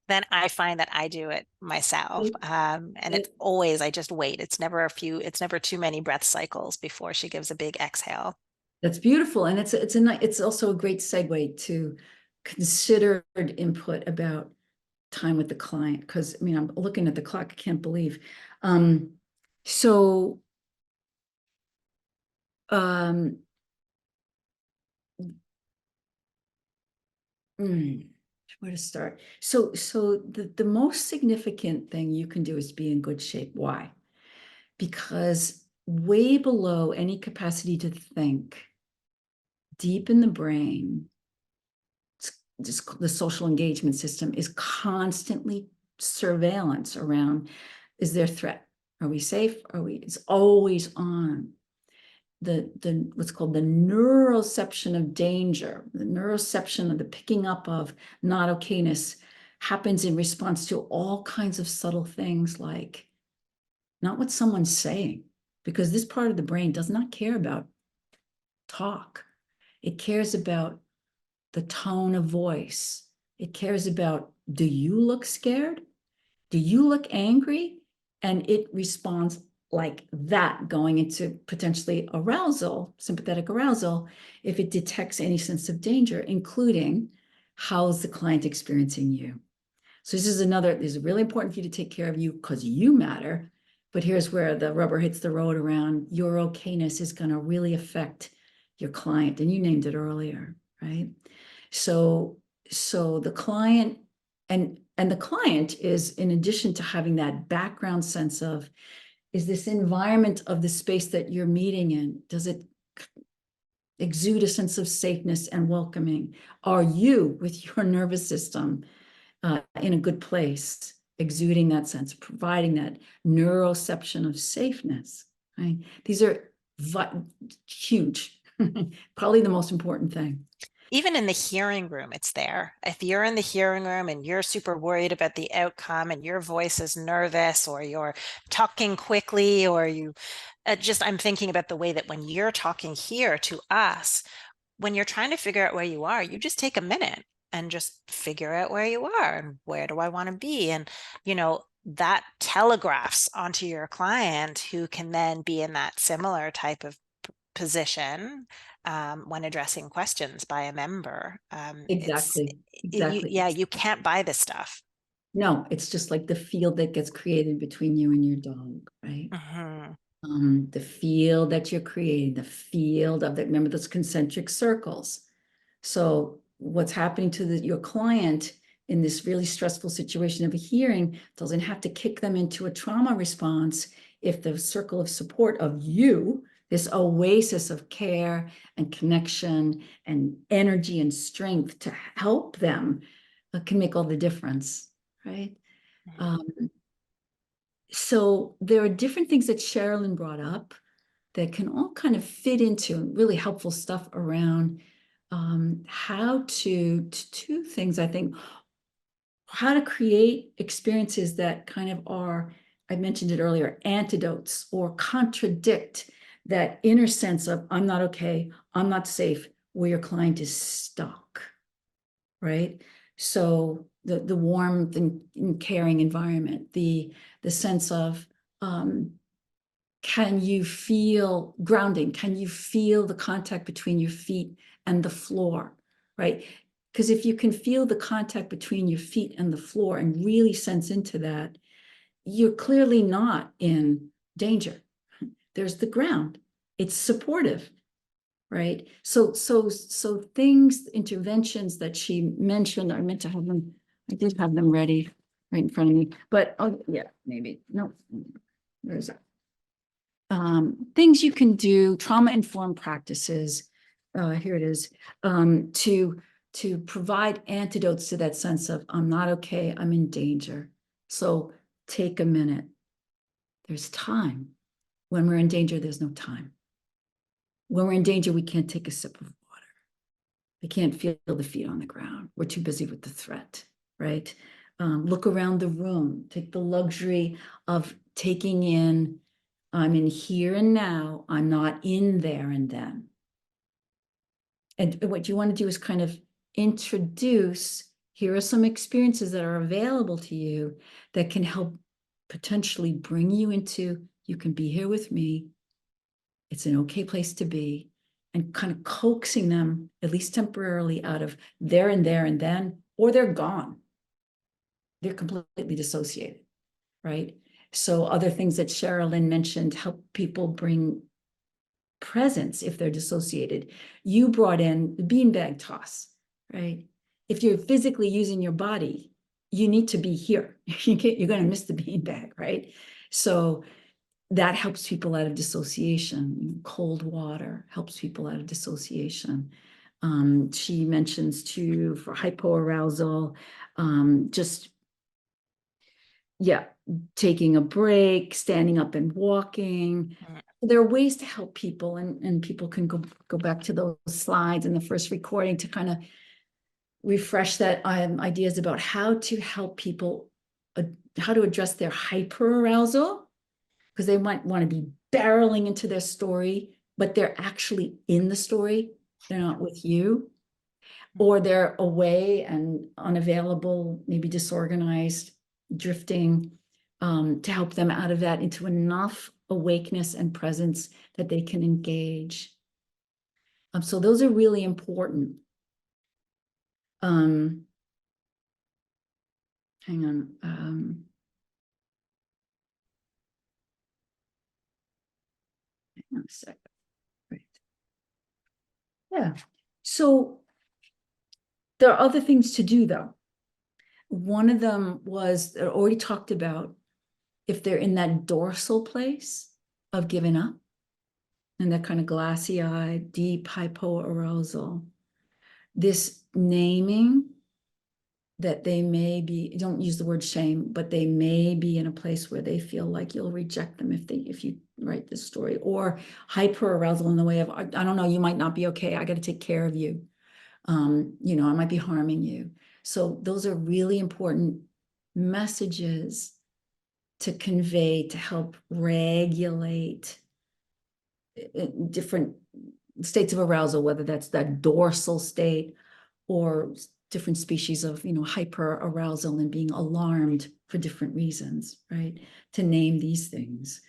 then I find that I do it myself. And it's always, I just wait. It's never too many breath cycles before she gives a big exhale. That's beautiful. And it's also a great segue to considered input about time with the client. Because I mean, I'm looking at the clock, I can't believe. Um, so um, where to start? So the most significant thing you can do is be in good shape. Why? Because way below any capacity to think, deep in the brain, just the social engagement system is constantly surveillance around, is there a threat? Are we safe? It's always on. The what's called the neuroception of danger, the neuroception of the picking up of not okayness happens in response to all kinds of subtle things like not what someone's saying, because this part of the brain does not care about talk. It cares about the tone of voice. It cares about, do you look scared? Do you look angry? And it responds like that, going into potentially arousal, sympathetic arousal, if it detects any sense of danger, including how's the client experiencing you. So this is really important for you to take care of you because you matter. But here's where the rubber hits the road around your okayness is going to really affect your client. And you named it earlier, right? So the client and the client is, in addition to having that background sense of, is this environment of the space that you're meeting in, does it exude a sense of safeness and welcoming? Are you, with your nervous system, in a good place, exuding that sense, providing that neuroception of safeness, right? These are huge, probably the most important thing. Even in the hearing room, it's there. If you're in the hearing room and you're super worried about the outcome and your voice is nervous or you're talking quickly or I'm thinking about the way that when you're talking here to us, when you're trying to figure out where you are, you just take a minute. and just figure out where you are and where do I want to be. And, that telegraphs onto your client, who can then be in that similar type of position when addressing questions by a member. Exactly. Exactly. Yeah, you can't buy this stuff. No, it's just like the field that gets created between you and your dog, right? Mm-hmm. The field that you're creating, the field of that, remember those concentric circles. So what's happening to your client in this really stressful situation of a hearing doesn't have to kick them into a trauma response if the circle of support of you, this oasis of care and connection and energy and strength to help them, can make all the difference, right? Mm-hmm. Um, so there are different things that Sherilyn brought up that can all kind of fit into really helpful stuff around how to two things, I think, how to create experiences that kind of are, I mentioned it earlier, antidotes or contradict that inner sense of I'm not okay, I'm not safe, where your client is stuck, right? So the warmth and caring environment, the sense of can you feel grounding? Can you feel the contact between your feet and the floor, right? Because if you can feel the contact between your feet and the floor and really sense into that, you're clearly not in danger. There's the ground. It's supportive, right? So things, interventions that she mentioned, I meant to have them, I did have them ready right in front of me, but oh yeah, maybe, no, where is it? Things you can do, trauma-informed practices, here it is, to provide antidotes to that sense of I'm not okay, I'm in danger. So take a minute. There's time. When we're in danger, there's no time. When we're in danger, we can't take a sip of water. We can't feel the feet on the ground. We're too busy with the threat, right? Look around the room. Take the luxury of taking in, I'm in here and now. I'm not in there and then. And what you want to do is kind of introduce, here are some experiences that are available to you that can help potentially bring you into, you can be here with me. It's an okay place to be, and kind of coaxing them, at least temporarily, out of there and then, or they're gone. They're completely dissociated, right? So other things that Sherilyn mentioned help people bring presence if they're dissociated. You brought in the beanbag toss, right? If you're physically using your body, you need to be here. You're going to miss the beanbag, right? So that helps people out of dissociation. Cold water helps people out of dissociation. She mentions too, for hypoarousal, just, yeah, taking a break, standing up and walking. There are ways to help people, and people can go back to those slides in the first recording to kind of refresh that ideas about how to help people, how to address their hyperarousal, because they might want to be barreling into their story, but they're actually in the story. They're not with you, or they're away and unavailable, maybe disorganized, drifting, to help them out of that into enough awakeness and presence that they can engage. So those are really important. Hang on. Hang on a second. Right. Yeah. So there are other things to do, though. One of them was already talked about, if they're in that dorsal place of giving up and that kind of glassy eye, deep hypoarousal, this naming that they may be, don't use the word shame, but they may be in a place where they feel like you'll reject them if you write this story, or hyperarousal in the way of, I don't know, you might not be okay. I got to take care of you. I might be harming you. So those are really important messages to convey, to help regulate different states of arousal, whether that's that dorsal state or different species of, hyper arousal and being alarmed for different reasons, right? To name these things.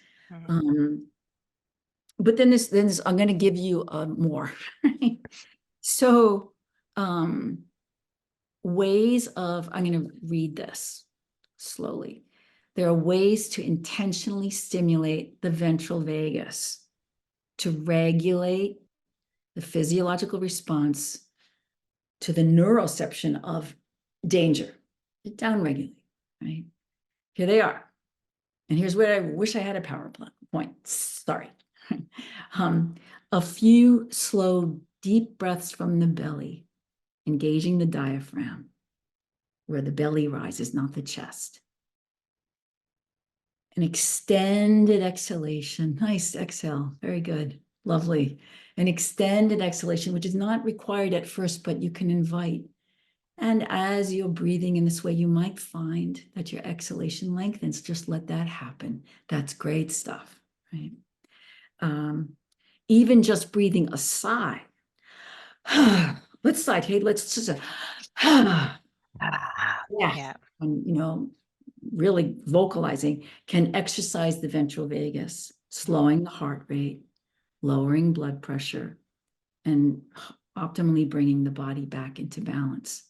But then I'm going to give you more. Right? So ways of, I'm going to read this slowly. There are ways to intentionally stimulate the ventral vagus to regulate the physiological response to the neuroception of danger. Downregulate, right? Here they are. And here's where I wish I had a PowerPoint. Sorry. A few slow, deep breaths from the belly, engaging the diaphragm, where the belly rises, not the chest. An extended exhalation. Nice exhale. Very good. Lovely. An extended exhalation, which is not required at first, but you can invite. And as you're breathing in this way, you might find that your exhalation lengthens. Just let that happen. That's great stuff, right? Even just breathing a sigh. Let's sigh, Kate. Let's just, yeah. And, really vocalizing can exercise the ventral vagus, slowing the heart rate, lowering blood pressure, and optimally bringing the body back into balance.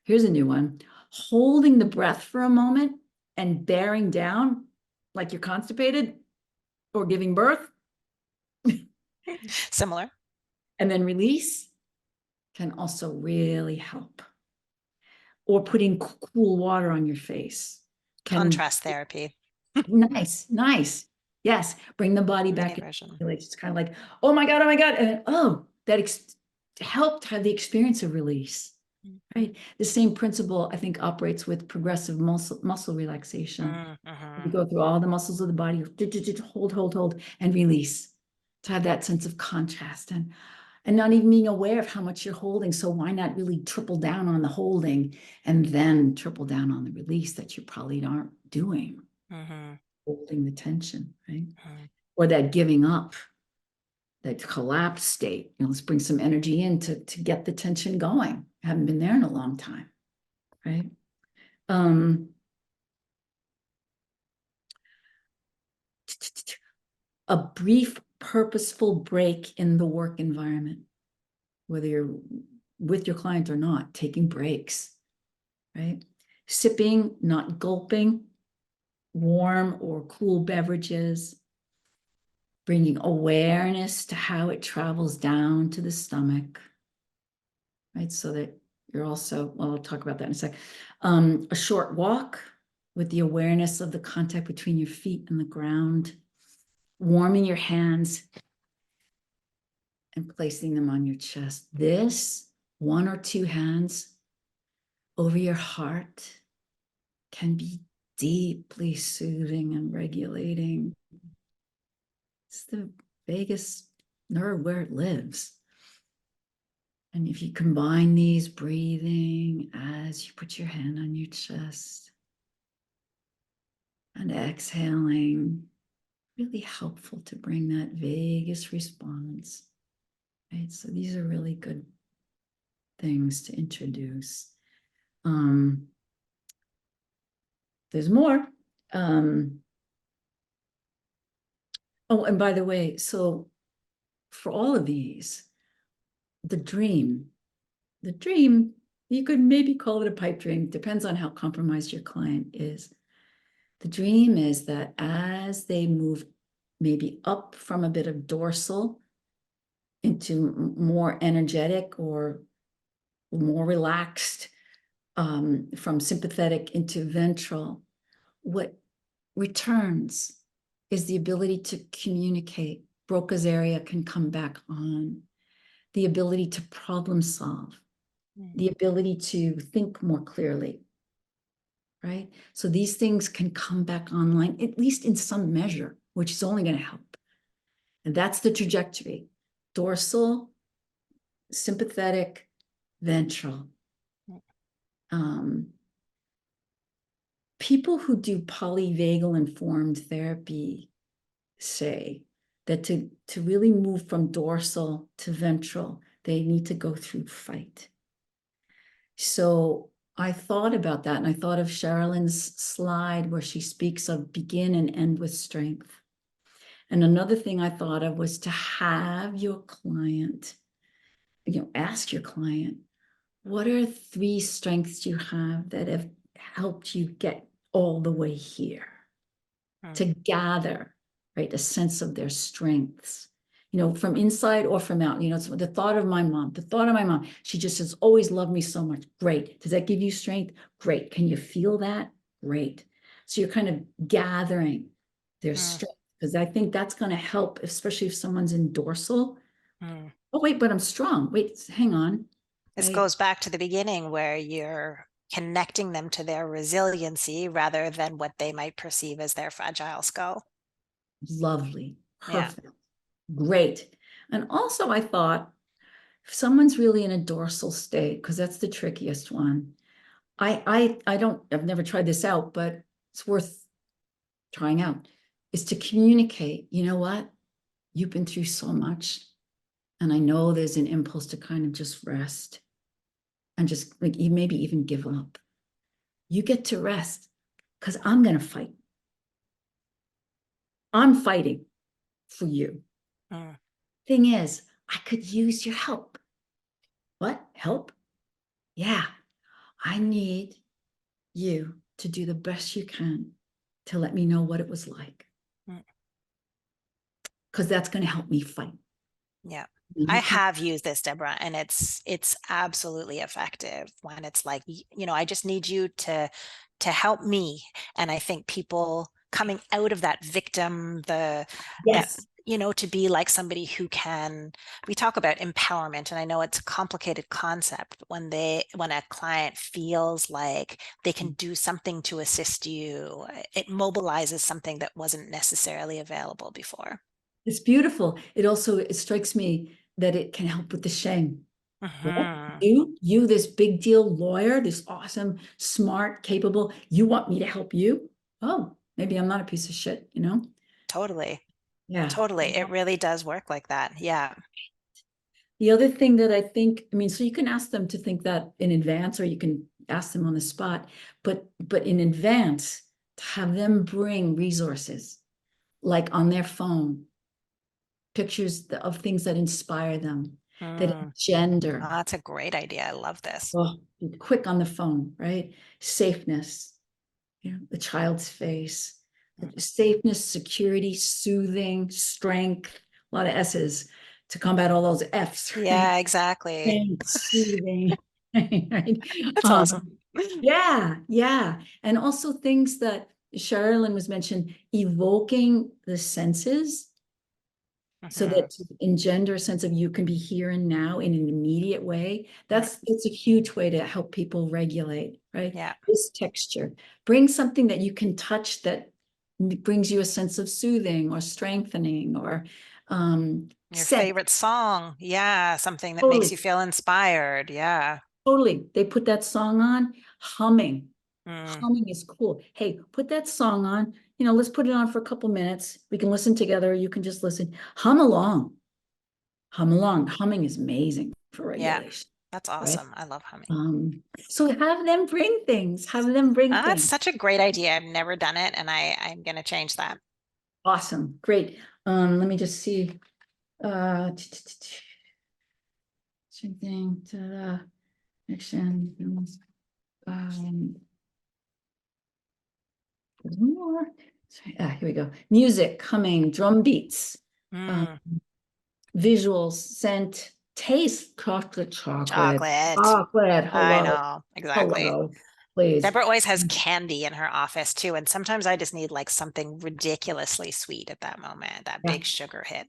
Here's a new one. Holding the breath for a moment and bearing down like you're constipated or giving birth. Similar. And then release can also really help. Or putting cool water on your face. Contrast therapy. Nice. Yes, bring the body back. It's kind of like, oh my God. And that helped have the experience of release. Right. The same principle, I think, operates with progressive muscle relaxation. You go through all the muscles of the body, hold, and release to have that sense of contrast and not even being aware of how much you're holding. So why not really triple down on the holding and then triple down on the release that you probably aren't doing, holding the tension, right? Or that giving up, that collapse state. Let's bring some energy in to get the tension going. I haven't been there in a long time, right? A brief, purposeful break in the work environment, whether you're with your client or not, taking breaks, right? Sipping, not gulping, warm or cool beverages, bringing awareness to how it travels down to the stomach, right? So that you're also, well, I'll talk about that in a sec. A short walk with the awareness of the contact between your feet and the ground, warming your hands and placing them on your chest. This, one or two hands over your heart, can be deeply soothing and regulating. It's the vagus nerve where it lives. And if you combine these breathing as you put your hand on your chest and exhaling, really helpful to bring that vagus response, right? So these are really good things to introduce. There's more. Oh, and by the way, so for all of these, the dream, you could maybe call it a pipe dream, depends on how compromised your client is. The dream is that as they move maybe up from a bit of dorsal into more energetic or more relaxed, from sympathetic into ventral, what returns is the ability to communicate. Broca's area can come back on. The ability to problem solve, the ability to think more clearly, right? So these things can come back online, at least in some measure, which is only going to help. And that's the trajectory. Dorsal, sympathetic, ventral. People who do polyvagal informed therapy say that to really move from dorsal to ventral, they need to go through fight. So I thought about that, and I thought of Sherilyn's slide where she speaks of begin and end with strength. And another thing I thought of was to have your client, ask your client, what are 3 strengths you have that have helped you get all the way here? Mm, To gather, right, a sense of their strengths, from inside or from out. It's the thought of my mom, she just has always loved me so much. Great. Does that give you strength? Great. Can you feel that? Great. So you're kind of gathering their mm, strength, because I think that's going to help, especially if someone's in dorsal. mm. Oh, wait, but I'm strong. Wait, hang on. This Right? goes back to the beginning where you're connecting them to their resiliency rather than what they might perceive as their fragile skull. Lovely. Yeah. Perfect. Great. And also, I thought, if someone's really in a dorsal state, because that's the trickiest one, I've never tried this out, but it's worth trying out, is to communicate. You know what? You've been through so much. And I know there's an impulse to kind of just rest and just like maybe even give up. You get to rest because I'm going to fight. I'm fighting for you. Mm, Thing is, I could use your help. What? Help? Yeah, I need you to do the best you can to let me know what it was like, mm. because that's going to help me fight. Yeah. I You can. have used this, Deborah, and it's absolutely effective when it's like, I just need you to help me. And I think people coming out of that victim, that Yes, to be like somebody who can, we talk about empowerment, and I know it's a complicated concept, but when a client feels like they can do something to assist you, it mobilizes something that wasn't necessarily available before. it's beautiful. It strikes me that it can help with the shame. What? Hmm. You, this big deal lawyer, this awesome, smart, capable, you want me to help you? Oh, maybe I'm not a piece of shit. Totally. Yeah. Totally. It really does work like that. Yeah. The other thing that I think, I mean, so you can ask them to think that in advance, or you can ask them on the spot, but in advance, to have them bring resources like on their phone, pictures of things that inspire them, that Mm. engender. Oh, that's a great idea. I love this. Oh, quick on the phone, right? Safeness, the child's face, Mm. safeness, security, soothing, strength, a lot of S's to combat all those F's, right? Yeah, exactly. Strength, soothing, right? That's Um, awesome. yeah, yeah. And also things that Sherilyn was mentioned, evoking the senses so Hmm. that to engender a sense of you can be here and now in an immediate way. Mm. It's a huge way to help people regulate, right? Yeah. This texture. Bring something that you can touch that brings you a sense of soothing or strengthening or Your scent. favorite song. Yeah. Something that makes Totally, you feel inspired. Yeah. totally. They put that song on, humming. Mm. Humming is cool. Hey, put that song on. Let's put it on for a couple minutes. We can listen together. You can just listen. Hum along. Hum along. Humming is amazing for Yeah. regulation, That's right? awesome. I love humming. So have them bring things. Have them bring That's things. such a great idea. I've never done it, and I'm going to change that. Awesome. Great. Let me just see. Something to the action. Um, there's more. Sorry, here we go. Music, humming, drum beats, um, Mm. visuals, scent, taste, chocolate, chocolate, Chocolate. chocolate. I Hello, know. Exactly. hello, please. Deborah always has candy in her office too. And sometimes I just need like something ridiculously sweet at that moment, that Yeah, big sugar hit.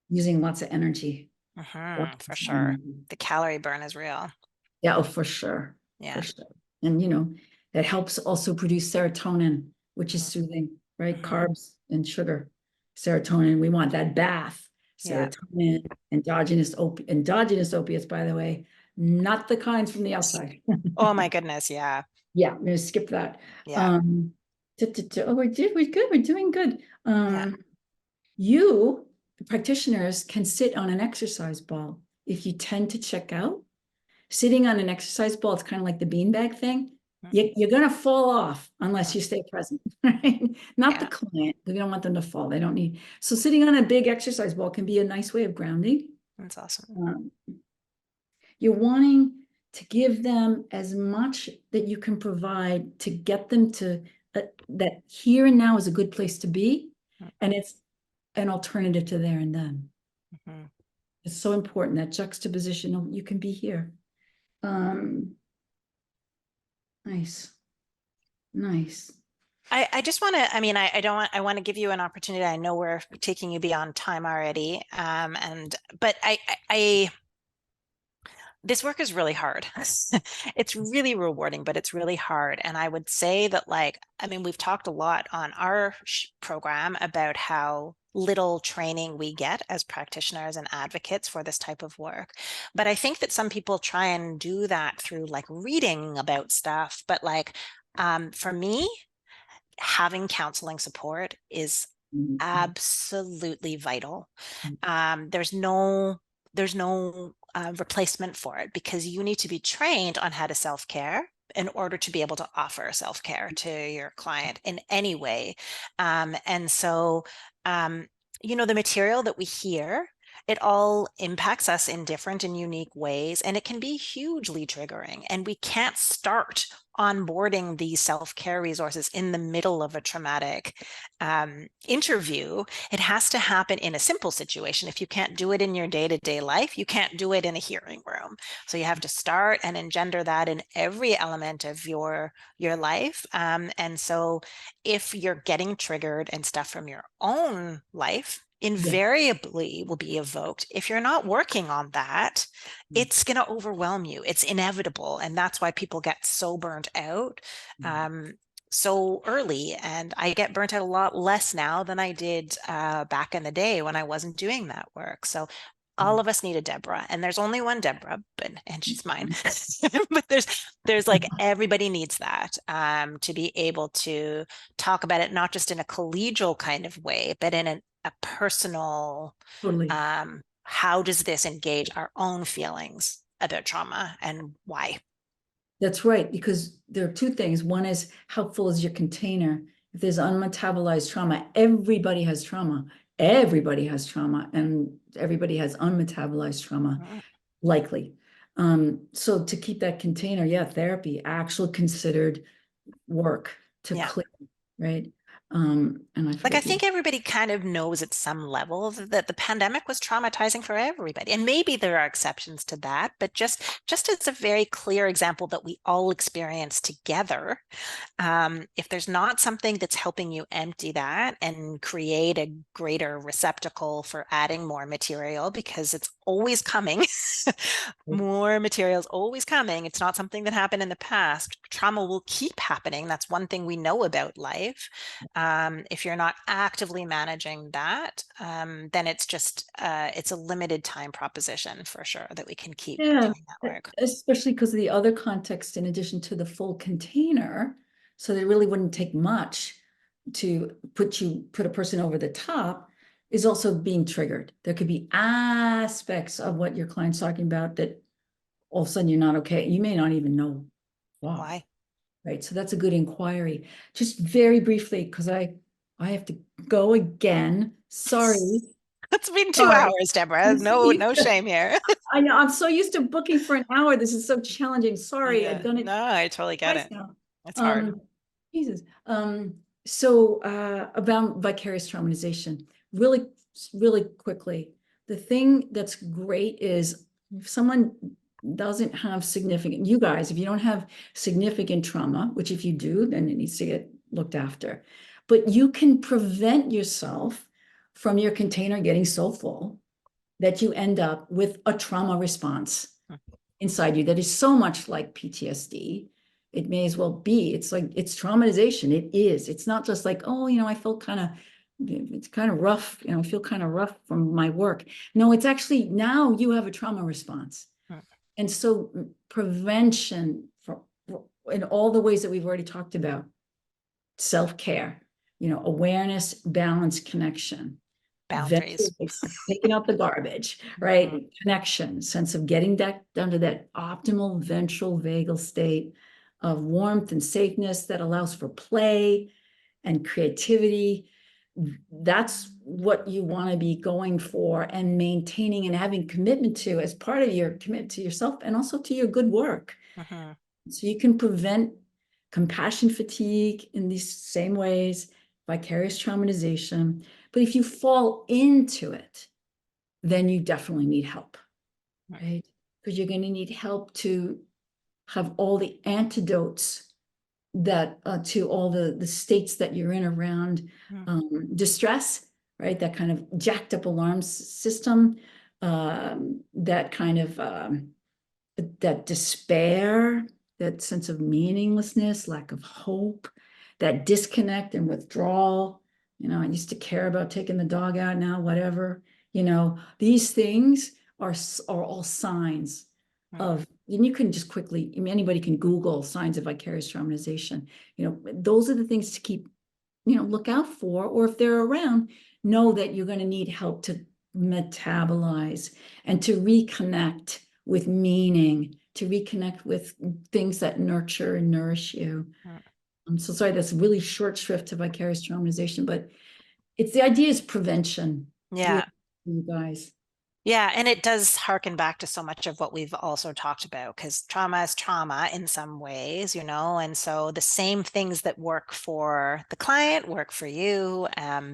using lots of energy. For Lots of sure. energy. The calorie burn is real. Yeah, oh, for sure, for Yeah. sure. And that helps also produce serotonin, which is Mm-hmm. soothing, right? Mm-hmm. Carbs and sugar. Serotonin, we want that bath. Yeah. Serotonin, endogenous opiates, by the way, not the kinds from the outside. Oh my goodness. Yeah. Yeah, I'm gonna skip that. Yeah. Um, oh, we're good, we're doing good. Yeah. The practitioners, can sit on an exercise ball. If you tend to check out, Sitting on an exercise ball, it's kind of like the beanbag thing. You're going to fall off unless you stay present, right? Not the Yeah, client. We don't want them to fall. They don't need. So sitting on a big exercise ball can be a nice way of grounding. that's awesome. Um, you're wanting to give them as much that you can provide to get them to that here and now is a good place to be, and it's an alternative to there and then. Mm-hmm. It's so important, that juxtaposition of you can be here. Nice. Nice. I just want to, I mean, I don't want, I want to give you an opportunity. I know we're taking you beyond time already. But this work is really hard. It's really rewarding, but it's really hard. And I would say that, like, I mean, we've talked a lot on our program about how little training we get as practitioners and advocates for this type of work. But I think that some people try and do that through like reading about stuff. But like, for me, having counseling support is Mhm. absolutely vital. There's no replacement for it, because you need to be trained on how to self-care in order to be able to offer self-care to your client in any way. And so, um, the material that we hear, it all impacts us in different and unique ways, and it can be hugely triggering. And we can't start onboarding these self-care resources in the middle of a traumatic interview. It has to happen in a simple situation. If you can't do it in your day-to-day life, you can't do it in a hearing room. So you have to start and engender that in every element of your life. And so if you're getting triggered and stuff from your own life, Yeah. invariably will be evoked. If you're not working on that, it's going to overwhelm you. It's inevitable. And that's why people get so burnt out so early. And I get burnt out a lot less now than I did back in the day when I wasn't doing that work. So all of us need a Deborah, and there's only one Deborah, and she's mine. But there's like, everybody needs that, to be able to talk about it, not just in a collegial kind of way, but in a personal, Totally. how does this engage our own feelings about trauma and why? That's right, because there are two things. One is, how full is your container? If there's unmetabolized trauma, everybody has trauma. Everybody has trauma, and everybody has unmetabolized trauma, Mm, likely. So to keep that container, yeah, therapy, actual considered work to yeah. clear, right? And I Like, I forget the think everybody kind of knows at some level that the pandemic was traumatizing for everybody. And maybe there are exceptions to that, but just as a very clear example that we all experience together, if there's not something that's helping you empty that and create a greater receptacle for adding more material, because it's always coming, more material is always coming. It's not something that happened in the past. Trauma will keep happening. That's one thing we know about life. If you're not actively managing that, then it's a limited time proposition for sure that we can keep Yeah, doing that work. especially because of the other context, in addition to the full container. So it really wouldn't take much to put a person over the top, is also being triggered. There could be aspects of what your client's talking about that all of a sudden you're not okay. You may not even know why, Why? right? So that's a good inquiry. Just very briefly, because I have to go again. Sorry. It's been two Sorry. hours, Deborah. I'm so No used to shame here. I know, I'm so used to booking for an hour. This is so challenging. Sorry, I've Yeah, done it no, I totally get twice it. now. It's hard. Um, Jesus. So about vicarious traumatization, really, really quickly. The thing that's great is, if someone doesn't have significant, you guys, if you don't have significant trauma, which if you do, then it needs to get looked after. But you can prevent yourself from your container getting so full that you end up with a trauma response inside you that is so much like PTSD. It may as well be. It's like, it's traumatization. It is. It's not just like, oh, I felt it's kind of rough. I feel kind of rough from my work. No, it's actually, now you have a trauma response. And so prevention in all the ways that we've already talked about, self-care, awareness, balance, connection. Boundaries. taking out the garbage, right? Mhm. Connection, sense of getting that down to that optimal ventral vagal state of warmth and safeness that allows for play and creativity. That's what you want to be going for and maintaining and having commitment to as part of your commitment to yourself and also to your good work. Mhm. So you can prevent compassion fatigue in these same ways, vicarious traumatization. But if you fall into it, then you definitely need help, right? Because you're going to need help to have all the antidotes that to all the states that you're in around Mhm. distress, right? That kind of jacked up alarm system, that kind of that despair, that sense of meaninglessness, lack of hope, that disconnect and withdrawal. I used to care about taking the dog out now, whatever. These things are all signs Mhm. of, and you can just quickly, anybody can Google signs of vicarious traumatization. Those are the things to keep, look out for, or if they're around, know that you're going to need help to metabolize and to reconnect with meaning, to reconnect with things that nurture and nourish you. Mhm. I'm so sorry, that's really short shrift to vicarious traumatization, but it's the idea is prevention, really, Yeah. you guys. Yeah, and it does harken back to so much of what we've also talked about because trauma is trauma in some ways, and so the same things that work for the client work for you,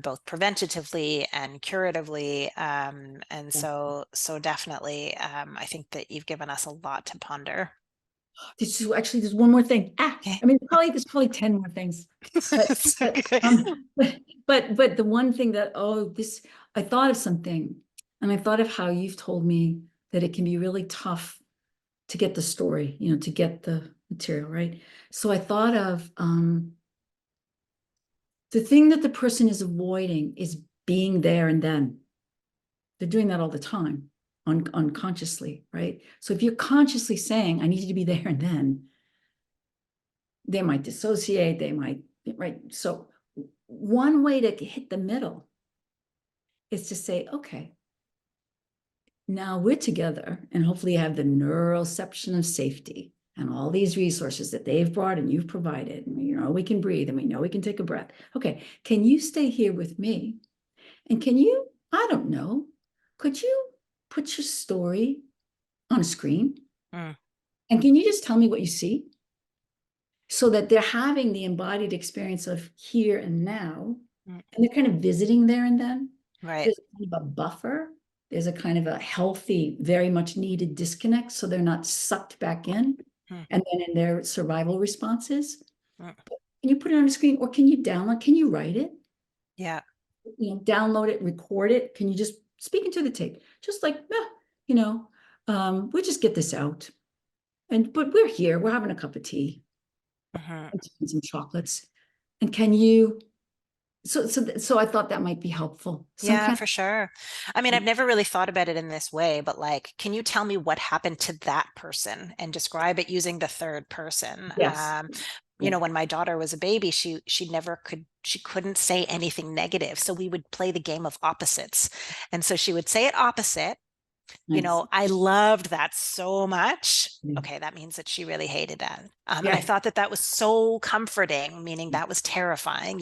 both preventatively and curatively. And so definitely, I think that you've given us a lot to ponder. There's one more thing. Okay. I mean, there's probably 10 more things, but It's but okay. um, but the one thing that I thought of something, and I thought of how you've told me that it can be really tough to get the story, to get the material, right? So I thought of the thing that the person is avoiding is being there and then. They're doing that all the time, unconsciously, right? So if you're consciously saying, I need you to be there and then, they might dissociate, they might, right? So one way to hit the middle is to say, okay, now we're together and hopefully you have the neuroception of safety and all these resources that they've brought and you've provided. And we can breathe and we know we can take a breath. Okay, can you stay here with me? And can you, I don't know, could you put your story on a screen? Mm, And can you just tell me what you see? So that they're having the embodied experience of here and now, mm, and they're kind of visiting there and then. right. There's kind of a buffer. There's a kind of a healthy, very much needed disconnect, so they're not sucked back in. Mm, And then in their survival responses, mm, can you put it on a screen or can you download? Can you write it? yeah. Download it, record it. Can you just speak into the tape? Just like, you know, we'll just get this out. But we're here. We're having a cup of tea Mhm. and some chocolates. And can you so I thought that might be helpful. Some Yeah, kind for sure. I mean, I've never really thought about it in this way, but like, can you tell me what happened to that person and describe it using the third person? yes. Yeah. When my daughter was a baby, she couldn't say anything negative. So we would play the game of opposites. And so she would say it opposite. Nice. I loved that so much. Yeah. Okay, that means that she really hated that. And I Yeah. thought that that was so comforting, meaning that was terrifying.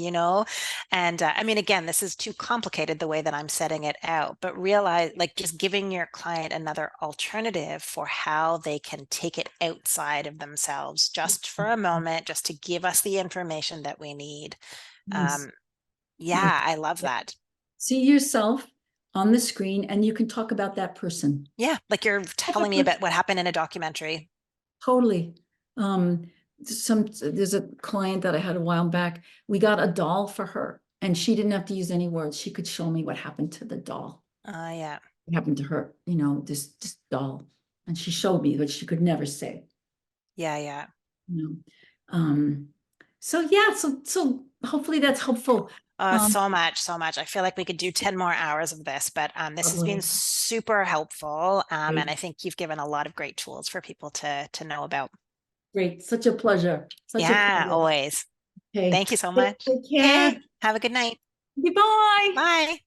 And I mean, again, this is too complicated the way that I'm setting it out, but realize like just giving your client another alternative for how they can take it outside of themselves just for a moment, just to give us the information that we need. Nice. Um, Nice. yeah, I love Yeah. that. See yourself on the screen and you can talk about that person. Yeah, like you're About that telling me person. about what happened in a documentary. Totally. Um, there's a client that I had a while back. We got a doll for her and she didn't have to use any words. She could show me what happened to the doll. Yeah. What happened to her, this doll. And she showed me, but she could never say, Yeah, yeah. you know. Um, so yeah, so hopefully that's helpful. Um, So much, so much. I feel like we could do 10 more hours of this, but this has been lovely. super helpful. And Great. I think you've given a lot of great tools for people to know about. Great. Such a pleasure. Such a Yeah, pleasure. always. Okay. Thank you so Take much. take care. Okay, have a good night. Goodbye. Bye.